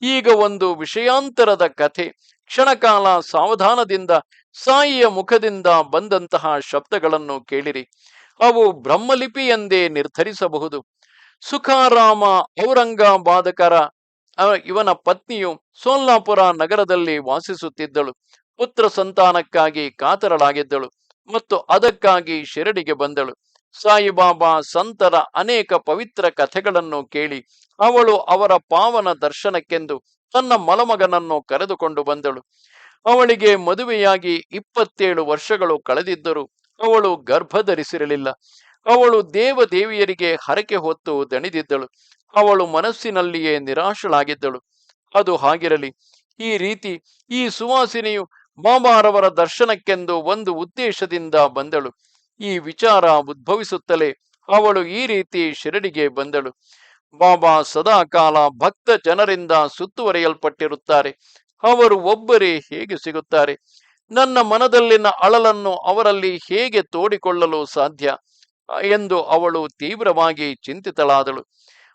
ಈಗ ಒಂದು ವಿಷಯಾಂತರದ ಕಥೆ. ಕ್ಷಣಕಾಲ ಸಾವಧಾನದಿಂದ ಸಾಯಿಯ ಮುಖದಿಂದ ಬಂದಂತಹ ಶಬ್ದಗಳನ್ನು ಕೇಳಿರಿ. ಅವು ಬ್ರಹ್ಮಲಿಪಿ ಎಂದೇ ನಿರ್ಧರಿಸಬಹುದು. ಸುಖಾರಾಮ ಔರಂಗಾಬಾದಕರ ಇವನ ಪತ್ನಿಯು ಸೋಲ್ಲಾಪುರ ನಗರದಲ್ಲಿ ವಾಸಿಸುತ್ತಿದ್ದಳು. ಪುತ್ರ ಸಂತಾನಕ್ಕಾಗಿ ಕಾತರಳಾಗಿದ್ದಳು ಮತ್ತು ಅದಕ್ಕಾಗಿ ಶಿರಡಿಗೆ ಬಂದಳು. ಸಾಯಿಬಾಬಾ ಸಂತರ ಅನೇಕ ಪವಿತ್ರ ಕಥೆಗಳನ್ನು ಕೇಳಿ ಅವಳು ಅವರ ಪಾವನ ದರ್ಶನಕ್ಕೆಂದು ತನ್ನ ಮಲಮಗನನ್ನು ಕರೆದುಕೊಂಡು ಬಂದಳು. ಅವಳಿಗೆ ಮದುವೆಯಾಗಿ 27 ವರ್ಷಗಳು ಕಳೆದಿದ್ದರೂ ಅವಳು ಗರ್ಭಧರಿಸಿರಲಿಲ್ಲ. ಅವಳು ದೇವದೇವಿಯರಿಗೆ ಹರಕೆ ಹೊತ್ತು ದಣಿದಿದ್ದಳು. ಅವಳು ಮನಸ್ಸಿನಲ್ಲಿಯೇ ನಿರಾಶಳಾಗಿದ್ದಳು. ಅದು ಹಾಗಿರಲಿ. ಈ ರೀತಿ ಈ ಸುವಾಸಿನಿಯು ಬಾಬಾರವರ ದರ್ಶನಕ್ಕೆಂದು ಒಂದು ಉದ್ದೇಶದಿಂದ ಬಂದಳು. ಈ ವಿಚಾರ ಉದ್ಭವಿಸುತ್ತಲೇ ಅವಳು ಈ ರೀತಿ ಶಿರಡಿಗೆ ಬಂದಳು. ಬಾಬಾ ಸದಾ ಕಾಲ ಭಕ್ತ ಜನರಿಂದ ಸುತ್ತುವರಿಯಲ್ಪಟ್ಟಿರುತ್ತಾರೆ. ಅವರು ಒಬ್ಬರೇ ಹೇಗೆ ಸಿಗುತ್ತಾರೆ? ನನ್ನ ಮನದಲ್ಲಿನ ಅಳಲನ್ನು ಅವರಲ್ಲಿ ಹೇಗೆ ತೋಡಿಕೊಳ್ಳಲು ಸಾಧ್ಯ ಎಂದು ಅವಳು ತೀವ್ರವಾಗಿ ಚಿಂತಿತಳಾದಳು.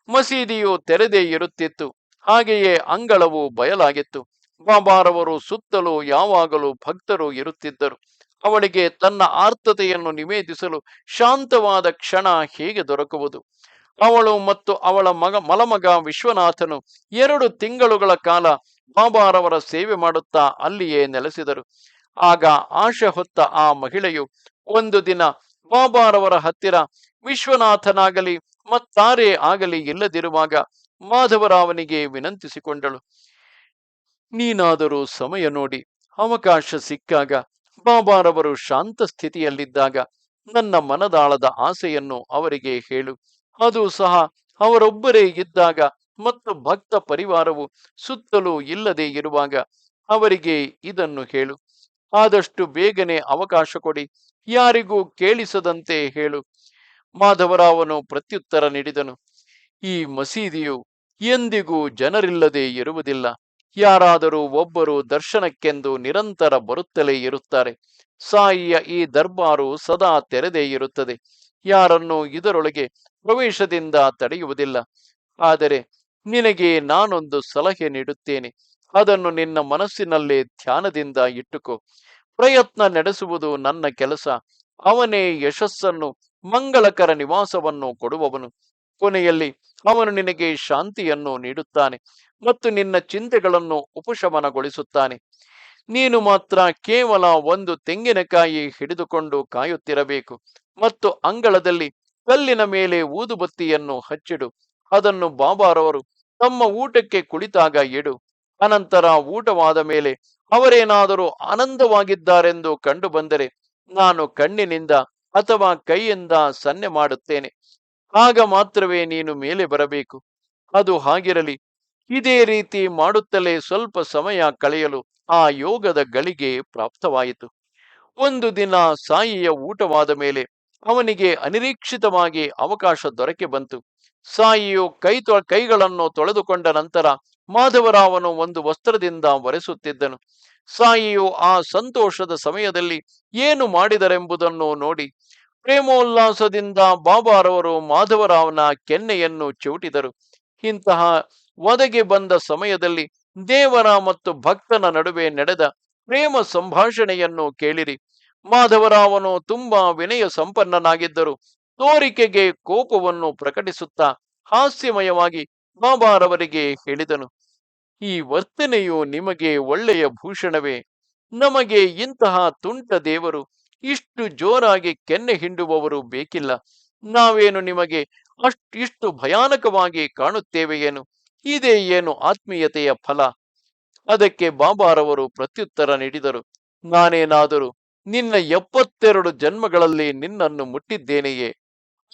ಮಸೀದಿಯು ತೆರೆದೇ ಇರುತ್ತಿತ್ತು. ಹಾಗೆಯೇ ಅಂಗಳವು ಬಯಲಾಗಿತ್ತು. ಬಾಬಾರವರು ಸುತ್ತಲೂ ಯಾವಾಗಲೂ ಭಕ್ತರು ಇರುತ್ತಿದ್ದರು. ಅವಳಿಗೆ ತನ್ನ ಆರ್ತತೆಯನ್ನು ನಿವೇದಿಸಲು ಶಾಂತವಾದ ಕ್ಷಣ ಹೇಗೆ ದೊರಕುವುದು? ಅವಳು ಮತ್ತು ಅವಳ ಮಲಮಗ ವಿಶ್ವನಾಥನು 2 ತಿಂಗಳುಗಳ ಕಾಲ ಬಾಬಾರವರ ಸೇವೆ ಮಾಡುತ್ತಾ ಅಲ್ಲಿಯೇ ನೆಲೆಸಿದರು. ಆಗ ಆಶೆ ಹೊತ್ತ ಆ ಮಹಿಳೆಯು ಒಂದು ದಿನ ಬಾಬಾರವರ ಹತ್ತಿರ ವಿಶ್ವನಾಥನಾಗಲಿ ಮತ್ತಾರೇ ಆಗಲಿ ಇಲ್ಲದಿರುವಾಗ ಮಾಧವರಾವನಿಗೆ ವಿನಂತಿಸಿಕೊಂಡಳು. ನೀನಾದರೂ ಸಮಯ ನೋಡಿ ಅವಕಾಶ ಸಿಕ್ಕಾಗ, ಬಾಬಾರವರು ಶಾಂತ ಸ್ಥಿತಿಯಲ್ಲಿದ್ದಾಗ ನನ್ನ ಮನದಾಳದ ಆಸೆಯನ್ನು ಅವರಿಗೆ ಹೇಳು. ಅದು ಸಹ ಅವರೊಬ್ಬರೇ ಇದ್ದಾಗ ಮತ್ತು ಭಕ್ತ ಪರಿವಾರವು ಸುತ್ತಲೂ ಇಲ್ಲದೆ ಇರುವಾಗ ಅವರಿಗೆ ಇದನ್ನು ಹೇಳು. ಆದಷ್ಟು ಬೇಗನೆ ಅವಕಾಶ ಕೊಡಿ. ಯಾರಿಗೂ ಕೇಳಿಸದಂತೆ ಹೇಳು. ಮಾಧವರಾವನು ಪ್ರತ್ಯುತ್ತರ ನೀಡಿದನು. ಈ ಮಸೀದಿಯು ಎಂದಿಗೂ ಜನರಿಲ್ಲದೆ ಇರುವುದಿಲ್ಲ. ಯಾರಾದರೂ ಒಬ್ಬರು ದರ್ಶನಕ್ಕೆಂದು ನಿರಂತರ ಬರುತ್ತಲೇ ಇರುತ್ತಾರೆ. ಸಾಯಿಯ ಈ ದರ್ಬಾರು ಸದಾ ತೆರೆದೇ ಇರುತ್ತದೆ. ಯಾರನ್ನು ಇದರೊಳಗೆ ಪ್ರವೇಶದಿಂದ ತಡೆಯುವುದಿಲ್ಲ. ಆದರೆ ನಿನಗೆ ನಾನೊಂದು ಸಲಹೆ ನೀಡುತ್ತೇನೆ. ಅದನ್ನು ನಿನ್ನ ಮನಸ್ಸಿನಲ್ಲೇ ಧ್ಯಾನದಿಂದ ಇಟ್ಟುಕೋ. ಪ್ರಯತ್ನ ನಡೆಸುವುದು ನನ್ನ ಕೆಲಸ. ಅವನೇ ಯಶಸ್ಸನ್ನು, ಮಂಗಳಕರ ನಿವಾಸವನ್ನು ಕೊಡುವವನು. ಕೊನೆಯಲ್ಲಿ ಅವನು ನಿನಗೆ ಶಾಂತಿಯನ್ನು ನೀಡುತ್ತಾನೆ ಮತ್ತು ನಿನ್ನ ಚಿಂತೆಗಳನ್ನು ಉಪಶಮನಗೊಳಿಸುತ್ತಾನೆ. ನೀನು ಮಾತ್ರ ಕೇವಲ ಒಂದು ತೆಂಗಿನಕಾಯಿ ಹಿಡಿದುಕೊಂಡು ಕಾಯುತ್ತಿರಬೇಕು ಮತ್ತು ಅಂಗಳದಲ್ಲಿ ಕಲ್ಲಿನ ಮೇಲೆ ಊದುಬತ್ತಿಯನ್ನು ಹಚ್ಚಿಡು. ಅದನ್ನು ಬಾಬಾರವರು ತಮ್ಮ ಊಟಕ್ಕೆ ಕುಳಿತಾಗ ಇಡು. ಅನಂತರ ಊಟವಾದ ಮೇಲೆ ಅವರೇನಾದರೂ ಆನಂದವಾಗಿದ್ದಾರೆಂದು ಕಂಡು ಬಂದರೆ ನಾನು ಕಣ್ಣಿನಿಂದ ಅಥವಾ ಕೈಯಿಂದ ಸನ್ನೆ ಮಾಡುತ್ತೇನೆ. ಆಗ ಮಾತ್ರವೇ ನೀನು ಮೇಲೆ ಬರಬೇಕು. ಅದು ಹಾಗಿರಲಿ. ಇದೇ ರೀತಿ ಮಾಡುತ್ತಲೇ ಸ್ವಲ್ಪ ಸಮಯ ಕಳೆಯಲು ಆ ಯೋಗದ ಗಳಿಗೆ ಪ್ರಾಪ್ತವಾಯಿತು. ಒಂದು ದಿನ ಸಾಯಿಯ ಊಟವಾದ ಮೇಲೆ ಅವನಿಗೆ ಅನಿರೀಕ್ಷಿತವಾಗಿ ಅವಕಾಶ ದೊರಕಿ ಬಂತು. ಸಾಯಿಯು ಕೈಗಳನ್ನು ತೊಳೆದುಕೊಂಡ ನಂತರ ಮಾಧವರಾವನು ಒಂದು ವಸ್ತ್ರದಿಂದ ಒರೆಸುತ್ತಿದ್ದನು. ಸಾಯಿಯು ಆ ಸಂತೋಷದ ಸಮಯದಲ್ಲಿ ಏನು ಮಾಡಿದರೆಂಬುದನ್ನು ನೋಡಿ ಪ್ರೇಮೋಲ್ಲಾಸದಿಂದ ಬಾಬಾರವರು ಮಾಧವರಾವನ ಕೆನ್ನೆಯನ್ನು ಚಿವುಟಿದರು. ಇಂತಹ ಒದಗಿ ಬಂದ ಸಮಯದಲ್ಲಿ ದೇವರ ಮತ್ತು ಭಕ್ತನ ನಡುವೆ ನಡೆದ ಪ್ರೇಮ ಸಂಭಾಷಣೆಯನ್ನು ಕೇಳಿರಿ. ಮಾಧವರಾವನು ತುಂಬಾ ವಿನಯ ಸಂಪನ್ನನಾಗಿದ್ದರು. ತೋರಿಕೆಗೆ ಕೋಪವನ್ನು ಪ್ರಕಟಿಸುತ್ತಾ ಹಾಸ್ಯಮಯವಾಗಿ ಬಾಬಾರವರಿಗೆ ಹೇಳಿದನು, ಈ ವರ್ತನೆಯು ನಿಮಗೆ ಒಳ್ಳೆಯ ಭೂಷಣವೇ? ನಮಗೆ ಇಂತಹ ತುಂಟ ದೇವರು, ಇಷ್ಟು ಜೋರಾಗಿ ಕೆನ್ನೆ ಹಿಂಡುವವರು ಬೇಕಿಲ್ಲ. ನಾವೇನು ನಿಮಗೆ ಇಷ್ಟು ಭಯಾನಕವಾಗಿ ಕಾಣುತ್ತೇವೆಯೇನು? ಇದೇ ಏನು ಆತ್ಮೀಯತೆಯ ಫಲ? ಅದಕ್ಕೆ ಬಾಬಾರವರು ಪ್ರತ್ಯುತ್ತರ ನೀಡಿದರು, ನಾನೇನಾದರೂ ನಿನ್ನ 72 ಜನ್ಮಗಳಲ್ಲಿ ನಿನ್ನನ್ನು ಮುಟ್ಟಿದ್ದೇನೆಯೇ?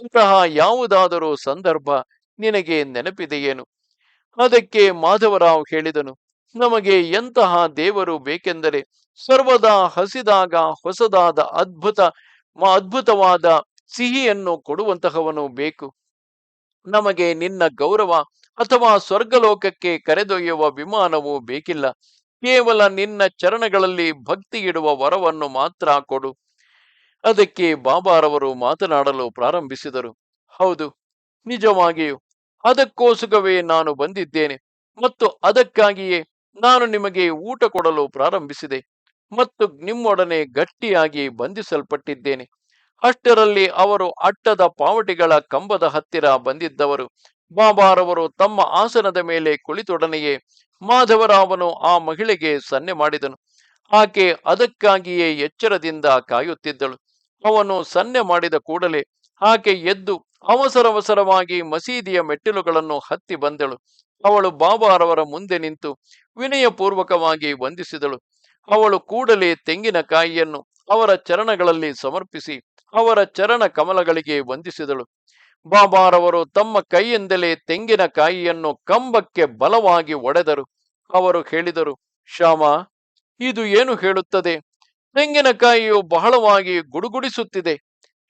ಅಂತಹ ಯಾವುದಾದರೂ ಸಂದರ್ಭ ನಿನಗೆ ನೆನಪಿದೆಯೇನು? ಅದಕ್ಕೆ ಮಾಧವರಾವ್ ಹೇಳಿದನು, ನಮಗೆ ಎಂತಹ ದೇವರು ಬೇಕೆಂದರೆ ಸರ್ವದಾ ಹಸಿದಾಗ ಹೊಸದಾದ ಅದ್ಭುತವಾದ ಸಿಹಿಯನ್ನು ಕೊಡುವಂತಹವನು ಬೇಕು. ನಮಗೆ ನಿನ್ನ ಗೌರವ ಅಥವಾ ಸ್ವರ್ಗಲೋಕಕ್ಕೆ ಕರೆದೊಯ್ಯುವ ವಿಮಾನವು ಬೇಕಿಲ್ಲ. ಕೇವಲ ನಿನ್ನ ಚರಣಗಳಲ್ಲಿ ಭಕ್ತಿ ಇಡುವ ವರವನ್ನು ಮಾತ್ರ ಕೊಡು. ಅದಕ್ಕೆ ಬಾಬಾರವರು ಮಾತನಾಡಲು ಪ್ರಾರಂಭಿಸಿದರು. ಹೌದು, ನಿಜವಾಗಿಯೂ ಅದಕ್ಕೋಸ್ಕರವೇ ನಾನು ಬಂದಿದ್ದೇನೆ ಮತ್ತು ಅದಕ್ಕಾಗಿಯೇ ನಾನು ನಿಮಗೆ ಊಟ ಕೊಡಲು ಪ್ರಾರಂಭಿಸಿದೆ ಮತ್ತು ನಿಮ್ಮೊಡನೆ ಗಟ್ಟಿಯಾಗಿ ಬಂಧಿಸಲ್ಪಟ್ಟಿದ್ದೇನೆ. ಅಷ್ಟರಲ್ಲಿ ಅವರು ಅಟ್ಟದ ಪಾವಟಿಗಳ ಕಂಬದ ಹತ್ತಿರ ಬಂದಿದ್ದವರು. ಬಾಬಾರವರು ತಮ್ಮ ಆಸನದ ಮೇಲೆ ಕುಳಿತೊಡನೆಯೇ ಮಾಧವರಾವನು ಆ ಮಹಿಳೆಗೆ ಸನ್ನೆ ಮಾಡಿದನು. ಆಕೆ ಅದಕ್ಕಾಗಿಯೇ ಎಚ್ಚರದಿಂದ ಕಾಯುತ್ತಿದ್ದಳು. ಅವನು ಸನ್ನೆ ಮಾಡಿದ ಕೂಡಲೇ ಆಕೆ ಎದ್ದು ಅವಸರವಸರವಾಗಿ ಮಸೀದಿಯ ಮೆಟ್ಟಿಲುಗಳನ್ನು ಹತ್ತಿ ಬಂದಳು. ಅವಳು ಬಾಬಾರವರ ಮುಂದೆ ನಿಂತು ವಿನಯಪೂರ್ವಕವಾಗಿ ವಂದಿಸಿದಳು. ಅವಳು ಕೂಡಲೇ ತೆಂಗಿನಕಾಯಿಯನ್ನು ಅವರ ಚರಣಗಳಲ್ಲಿ ಸಮರ್ಪಿಸಿ ಅವರ ಚರಣ ಕಮಲಗಳಿಗೆ ವಂದಿಸಿದಳು. ಬಾಬಾರವರು ತಮ್ಮ ಕೈಯಿಂದಲೇ ತೆಂಗಿನಕಾಯಿಯನ್ನು ಕಂಬಕ್ಕೆ ಬಲವಾಗಿ ಒಡೆದರು. ಅವರು ಹೇಳಿದರು, ಶ್ಯಾಮ, ಇದು ಏನು ಹೇಳುತ್ತದೆ? ತೆಂಗಿನಕಾಯಿಯು ಬಹಳವಾಗಿ ಗುಡುಗುಡಿಸುತ್ತಿದೆ.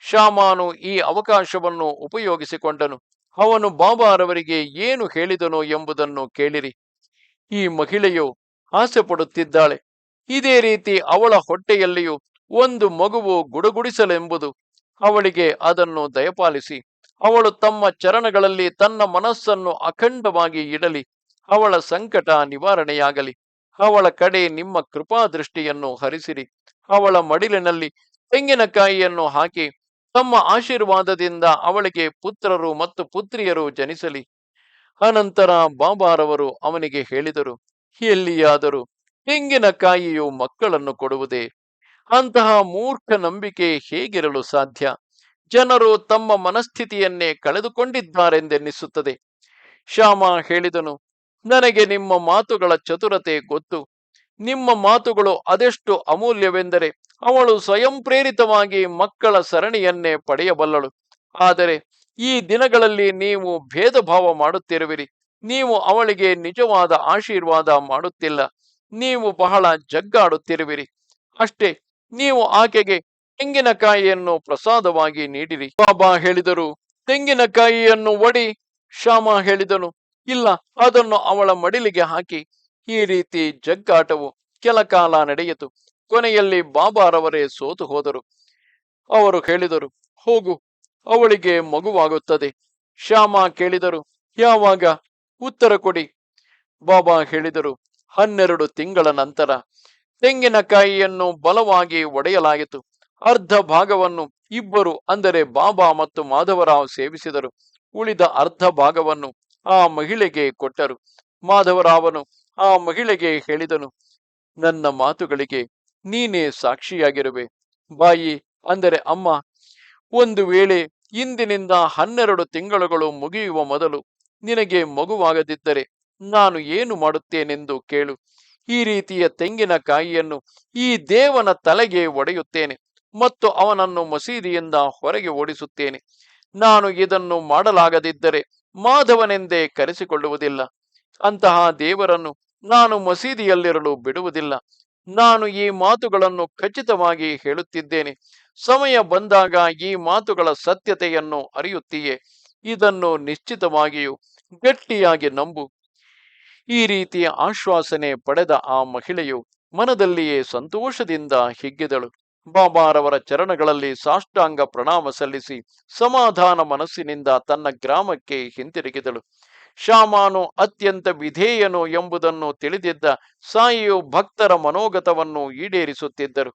ಶ್ಯಾಮಾನು ಈ ಅವಕಾಶವನ್ನು ಉಪಯೋಗಿಸಿಕೊಂಡನು. ಅವನು ಬಾಬಾರವರಿಗೆ ಏನು ಹೇಳಿದನು ಎಂಬುದನ್ನು ಕೇಳಿರಿ. ಈ ಮಹಿಳೆಯು ಆಸೆ ಪಡುತ್ತಿದ್ದಾಳೆ. ಇದೇ ರೀತಿ ಅವಳ ಹೊಟ್ಟೆಯಲ್ಲಿಯೂ ಒಂದು ಮಗುವು ಗುಡುಗುಡಿಸಲೆಂಬುದು. ಅವಳಿಗೆ ಅದನ್ನು ದಯಪಾಲಿಸಿ ಅವಳು ತಮ್ಮ ಚರಣಗಳಲ್ಲಿ ತನ್ನ ಮನಸ್ಸನ್ನು ಅಖಂಡವಾಗಿ ಇಡಲಿ. ಅವಳ ಸಂಕಟ ನಿವಾರಣೆಯಾಗಲಿ. ಅವಳ ಕಡೆ ನಿಮ್ಮ ಕೃಪಾದೃಷ್ಟಿಯನ್ನು ಹರಿಸಿರಿ. ಅವಳ ಮಡಿಲಿನಲ್ಲಿ ತೆಂಗಿನಕಾಯಿಯನ್ನು ಹಾಕಿ ತಮ್ಮ ಆಶೀರ್ವಾದದಿಂದ ಅವಳಿಗೆ ಪುತ್ರರು ಮತ್ತು ಪುತ್ರಿಯರು ಜನಿಸಲಿ. ಅನಂತರ ಬಾಬಾರವರು ಅವನಿಗೆ ಹೇಳಿದರು, ಎಲ್ಲಿಯಾದರೂ ತೆಂಗಿನಕಾಯಿಯು ಮಕ್ಕಳನ್ನು ಕೊಡುವುದೇ? ಅಂತಹ ಮೂರ್ಖ ನಂಬಿಕೆ ಹೇಗಿರಲು ಸಾಧ್ಯ? ಜನರು ತಮ್ಮ ಮನಸ್ಥಿತಿಯನ್ನೇ ಕಳೆದುಕೊಂಡಿದ್ದಾರೆಂದೆನ್ನಿಸುತ್ತದೆ. ಶ್ಯಾಮ ಹೇಳಿದನು, ನನಗೆ ನಿಮ್ಮ ಮಾತುಗಳ ಚತುರತೆ ಗೊತ್ತು. ನಿಮ್ಮ ಮಾತುಗಳು ಅದೆಷ್ಟು ಅಮೂಲ್ಯವೆಂದರೆ ಅವಳು ಸ್ವಯಂ ಪ್ರೇರಿತವಾಗಿ ಮಕ್ಕಳ ಸರಣಿಯನ್ನೇ ಪಡೆಯಬಲ್ಲಳು. ಆದರೆ ಈ ದಿನಗಳಲ್ಲಿ ನೀವು ಭೇದ ಭಾವ ಮಾಡುತ್ತಿರುವಿರಿ. ನೀವು ಅವಳಿಗೆ ನಿಜವಾದ ಆಶೀರ್ವಾದ ಮಾಡುತ್ತಿಲ್ಲ. ನೀವು ಬಹಳ ಜಗ್ಗಾಡುತ್ತಿರುವಿರಿ. ಅಷ್ಟೇ, ನೀವು ಆಕೆಗೆ ತೆಂಗಿನಕಾಯಿಯನ್ನು ಪ್ರಸಾದವಾಗಿ ನೀಡಿರಿ. ಬಾಬಾ ಹೇಳಿದರು, ತೆಂಗಿನಕಾಯಿಯನ್ನು ಒಡಿ. ಶ್ಯಾಮ ಹೇಳಿದನು, ಇಲ್ಲ, ಅದನ್ನು ಅವಳ ಮಡಿಲಿಗೆ ಹಾಕಿ. ಈ ರೀತಿ ಜಗ್ಗಾಟವು ಕೆಲ ಕಾಲ ನಡೆಯಿತು. ಕೊನೆಯಲ್ಲಿ ಬಾಬಾರವರೇ ಸೋತು ಹೋದರು. ಅವರು ಹೇಳಿದರು, ಹೋಗು, ಅವಳಿಗೆ ಮಗುವಾಗುತ್ತದೆ. ಶ್ಯಾಮ ಕೇಳಿದರು, ಯಾವಾಗ? ಉತ್ತರ ಕೊಡಿ. ಬಾಬಾ ಹೇಳಿದರು, 12 ತಿಂಗಳ ನಂತರ. ತೆಂಗಿನಕಾಯಿಯನ್ನು ಬಲವಾಗಿ ಒಡೆಯಲಾಯಿತು. ಅರ್ಧ ಭಾಗವನ್ನು ಇಬ್ಬರು, ಅಂದರೆ ಬಾಬಾ ಮತ್ತು ಮಾಧವರಾವ್ ಸೇವಿಸಿದರು. ಉಳಿದ ಅರ್ಧ ಭಾಗವನ್ನು ಆ ಮಹಿಳೆಗೆ ಕೊಟ್ಟರು. ಮಾಧವರಾವನು ಆ ಮಹಿಳೆಗೆ ಹೇಳಿದನು, ನನ್ನ ಮಾತುಗಳಿಗೆ ನೀನೇ ಸಾಕ್ಷಿಯಾಗಿರುವೆ. ಬಾಯಿ, ಅಂದರೆ ಅಮ್ಮ, ಒಂದು ವೇಳೆ ಇಂದಿನಿಂದ 12 ತಿಂಗಳುಗಳು ಮುಗಿಯುವ ಮೊದಲು ನಿನಗೆ ಮಗುವಾಗದಿದ್ದರೆ ನಾನು ಏನು ಮಾಡುತ್ತೇನೆಂದು ಕೇಳು. ಈ ರೀತಿಯ ತೆಂಗಿನಕಾಯಿಯನ್ನು ಈ ದೇವನ ತಲೆಗೆ ಒಡೆಯುತ್ತೇನೆ ಮತ್ತು ಅವನನ್ನು ಮಸೀದಿಯಿಂದ ಹೊರಗೆ ಓಡಿಸುತ್ತೇನೆ. ನಾನು ಇದನ್ನು ಮಾಡಲಾಗದಿದ್ದರೆ ಮಾಧವನೆಂದೇ ಕರೆಸಿಕೊಳ್ಳುವುದಿಲ್ಲ. ಅಂತಹ ದೇವರನ್ನು ನಾನು ಮಸೀದಿಯಲ್ಲಿರಲು ಬಿಡುವುದಿಲ್ಲ. ನಾನು ಈ ಮಾತುಗಳನ್ನು ಖಚಿತವಾಗಿ ಹೇಳುತ್ತಿದ್ದೇನೆ. ಸಮಯ ಬಂದಾಗ ಈ ಮಾತುಗಳ ಸತ್ಯತೆಯನ್ನು ಅರಿಯುತ್ತೀಯೇ. ಇದನ್ನು ನಿಶ್ಚಿತವಾಗಿಯೂ ಗಟ್ಟಿಯಾಗಿ ನಂಬು. ಈ ರೀತಿಯ ಆಶ್ವಾಸನೆ ಪಡೆದ ಆ ಮಹಿಳೆಯು ಮನದಲ್ಲಿಯೇ ಸಂತೋಷದಿಂದ ಹಿಗ್ಗಿದಳು. ಬಾಬಾರವರ ಚರಣಗಳಲ್ಲಿ ಸಾಷ್ಟಾಂಗ ಪ್ರಣಾಮ ಸಲ್ಲಿಸಿ ಸಮಾಧಾನ ಮನಸ್ಸಿನಿಂದ ತನ್ನ ಗ್ರಾಮಕ್ಕೆ ಹಿಂತಿರುಗಿದಳು. ಶ್ಯಾಮಾನು ಅತ್ಯಂತ ವಿಧೇಯನು ಎಂಬುದನ್ನು ತಿಳಿದಿದ್ದ ಸಾಯಿಯು ಭಕ್ತರ ಮನೋಗತವನ್ನು ಈಡೇರಿಸುತ್ತಿದ್ದರು.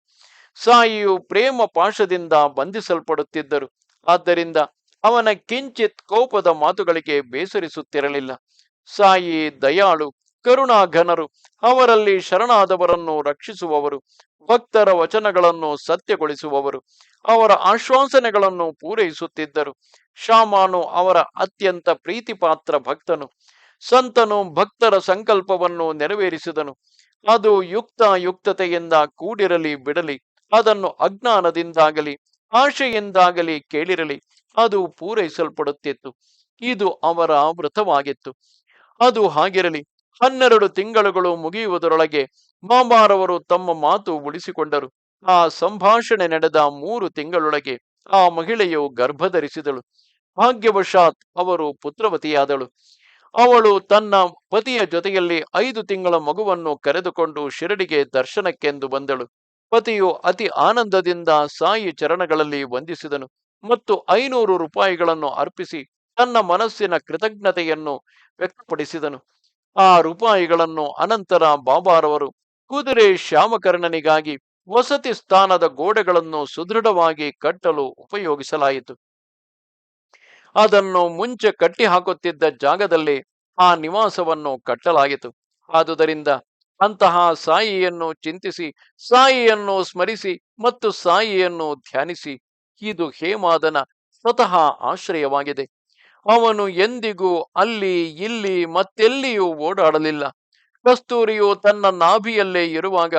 ಸಾಯಿಯು ಪ್ರೇಮ ಪಾಶದಿಂದ ಬಂಧಿಸಲ್ಪಡುತ್ತಿದ್ದರು. ಆದ್ದರಿಂದ ಅವನ ಕಿಂಚಿತ್ ಕೋಪದ ಮಾತುಗಳಿಗೆ ಬೇಸರಿಸುತ್ತಿರಲಿಲ್ಲ. ಸಾಯಿ ದಯಾಳು, ಕರುಣಾಘನರು, ಅವರಲ್ಲಿ ಶರಣಾದವರನ್ನು ರಕ್ಷಿಸುವವರು, ಭಕ್ತರ ವಚನಗಳನ್ನು ಸತ್ಯಗೊಳಿಸುವವರು, ಅವರ ಆಶ್ವಾಸನೆಗಳನ್ನು ಪೂರೈಸುತ್ತಿದ್ದರು. ಶ್ಯಾಮಾನು ಅವರ ಅತ್ಯಂತ ಪ್ರೀತಿಪಾತ್ರ ಭಕ್ತನು. ಸಂತನು ಭಕ್ತರ ಸಂಕಲ್ಪವನ್ನು ನೆರವೇರಿಸಿದನು. ಅದು ಯುಕ್ತತೆಯಿಂದ ಕೂಡಿರಲಿ ಬಿಡಲಿ, ಅದನ್ನು ಅಜ್ಞಾನದಿಂದಾಗಲಿ ಆಶೆಯಿಂದಾಗಲಿ ಕೇಳಿರಲಿ, ಅದು ಪೂರೈಸಲ್ಪಡುತ್ತಿತ್ತು. ಇದು ಅವರ ವ್ರತವಾಗಿತ್ತು. ಅದು ಹಾಗಿರಲಿ. 12 ತಿಂಗಳುಗಳು ಮುಗಿಯುವುದರೊಳಗೆ ಬಾಬಾರವರು ತಮ್ಮ ಮಾತು ಉಳಿಸಿಕೊಂಡರು. ಆ ಸಂಭಾಷಣೆ ನಡೆದ 3 ತಿಂಗಳೊಳಗೆ ಆ ಮಹಿಳೆಯು ಗರ್ಭಧರಿಸಿದಳು. ಭಾಗ್ಯವಶಾತ್ ಅವರು ಪುತ್ರವತಿಯಾದಳು. ಅವಳು ತನ್ನ ಪತಿಯ ಜೊತೆಯಲ್ಲಿ 5 ತಿಂಗಳ ಮಗುವನ್ನು ಕರೆದುಕೊಂಡು ಶಿರಡಿಗೆ ದರ್ಶನಕ್ಕೆಂದು ಬಂದಳು. ಪತಿಯು ಅತಿ ಆನಂದದಿಂದ ಸಾಯಿ ಚರಣಗಳಲ್ಲಿ ವಂದಿಸಿದನು ಮತ್ತು 500 ರೂಪಾಯಿಗಳನ್ನು ಅರ್ಪಿಸಿ ತನ್ನ ಮನಸ್ಸಿನ ಕೃತಜ್ಞತೆಯನ್ನು ವ್ಯಕ್ತಪಡಿಸಿದನು. ಆ ರೂಪಾಯಿಗಳನ್ನು ಅನಂತರ ಬಾಬಾರವರು ಕುದುರೆ ಶ್ಯಾಮಕರ್ಣನಿಗಾಗಿ ವಸತಿ ಸ್ಥಾನದ ಗೋಡೆಗಳನ್ನು ಸುದೃಢವಾಗಿ ಕಟ್ಟಲು ಉಪಯೋಗಿಸಲಾಯಿತು. ಅದನ್ನು ಮುಂಚೆ ಕಟ್ಟಿ ಹಾಕುತ್ತಿದ್ದ ಜಾಗದಲ್ಲಿ ಆ ನಿವಾಸವನ್ನು ಕಟ್ಟಲಾಯಿತು. ಆದುದರಿಂದ ಅಂತಹ ಸಾಯಿಯನ್ನು ಚಿಂತಿಸಿ, ಸಾಯಿಯನ್ನು ಸ್ಮರಿಸಿ ಮತ್ತು ಸಾಯಿಯನ್ನು ಧ್ಯಾನಿಸಿ. ಇದು ಹೇಮಾದನ ಸ್ವತಃ ಆಶ್ರಯವಾಗಿದೆ. ಅವನು ಎಂದಿಗೂ ಅಲ್ಲಿ ಇಲ್ಲಿ ಮತ್ತೆಲ್ಲಿಯೂ ಓಡಾಡಲಿಲ್ಲ. ಕಸ್ತೂರಿಯು ತನ್ನ ನಾಭಿಯಲ್ಲೇ ಇರುವಾಗ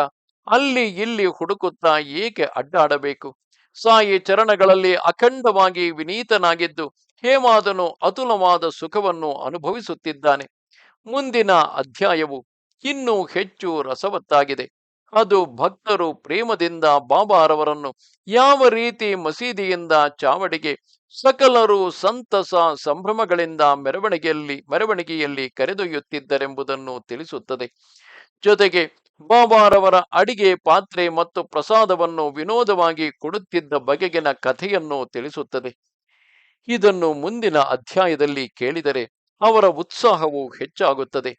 ಅಲ್ಲಿ ಇಲ್ಲಿ ಹುಡುಕುತ್ತಾ ಏಕೆ ಅಡ್ಡಾಡಬೇಕು? ಸಾಯಿ ಚರಣಗಳಲ್ಲಿ ಅಖಂಡವಾಗಿ ವಿನೀತನಾಗಿದ್ದು ಹೇಮಾದನು ಅತುಲವಾದ ಸುಖವನ್ನು ಅನುಭವಿಸುತ್ತಿದ್ದಾನೆ. ಮುಂದಿನ ಅಧ್ಯಾಯವು ಇನ್ನೂ ಹೆಚ್ಚು ರಸವತ್ತಾಗಿದೆ. ಅದು ಭಕ್ತರು ಪ್ರೇಮದಿಂದ ಬಾಬಾರವರನ್ನು ಯಾವ ರೀತಿ ಮಸೀದಿಯಿಂದ ಚಾವಡಿಗೆ ಸಕಲರು ಸಂತಸ ಸಂಭ್ರಮಗಳಿಂದ ಮೆರವಣಿಗೆಯಲ್ಲಿ ಕರೆದೊಯ್ಯುತ್ತಿದ್ದರೆಂಬುದನ್ನು ತಿಳಿಸುತ್ತದೆ. ಜೊತೆಗೆ ಬಾಬಾರವರ ಅಡಿಗೆ ಪಾತ್ರೆ ಮತ್ತು ಪ್ರಸಾದವನ್ನು ವಿನೋದವಾಗಿ ಕೊಡುತ್ತಿದ್ದ ಬಗೆಗಿನ ಕಥೆಯನ್ನು ತಿಳಿಸುತ್ತದೆ. ಇದನ್ನು ಮುಂದಿನ ಅಧ್ಯಾಯದಲ್ಲಿ ಕೇಳಿದರೆ ಅವರ ಉತ್ಸಾಹವು ಹೆಚ್ಚಾಗುತ್ತದೆ.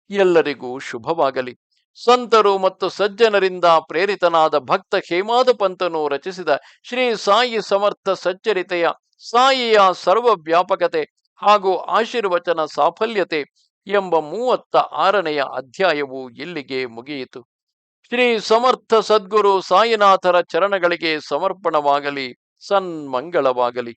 ಎಲ್ಲರಿಗೂ ಶುಭವಾಗಲಿ. ಸಂತರು ಮತ್ತು ಸಜ್ಜನರಿಂದ ಪ್ರೇರಿತನಾದ ಭಕ್ತ ಹೇಮಾದ ಪಂತನು ರಚಿಸಿದ ಶ್ರೀ ಸಾಯಿ ಸಮರ್ಥ ಸಚ್ಚರಿತೆಯ ಸಾಯಿಯ ಸರ್ವವ್ಯಾಪಕತೆ ಹಾಗೂ ಆಶೀರ್ವಚನ ಸಾಫಲ್ಯತೆ ಎಂಬ 36ನೆಯ ಅಧ್ಯಾಯವು ಇಲ್ಲಿಗೆ ಮುಗಿಯಿತು. ಶ್ರೀ ಸಮರ್ಥ ಸದ್ಗುರು ಸಾಯಿನಾಥರ ಚರಣಗಳಿಗೆ ಸಮರ್ಪಣವಾಗಲಿ. ಸನ್ಮಂಗಳವಾಗಲಿ.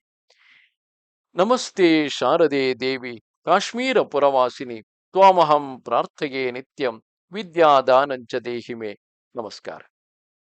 ನಮಸ್ತೆ ಶಾರದೆ ದೇವಿ ಕಾಶ್ಮೀರ ಪುರವಾಸಿನಿ ತ್ವಾಮಹಂ ಪ್ರಾರ್ಥಯೇ ನಿತ್ಯಂ ವಿದ್ಯಾದಾನಂಚ ದೇಹಿಮೆ. ನಮಸ್ಕಾರ.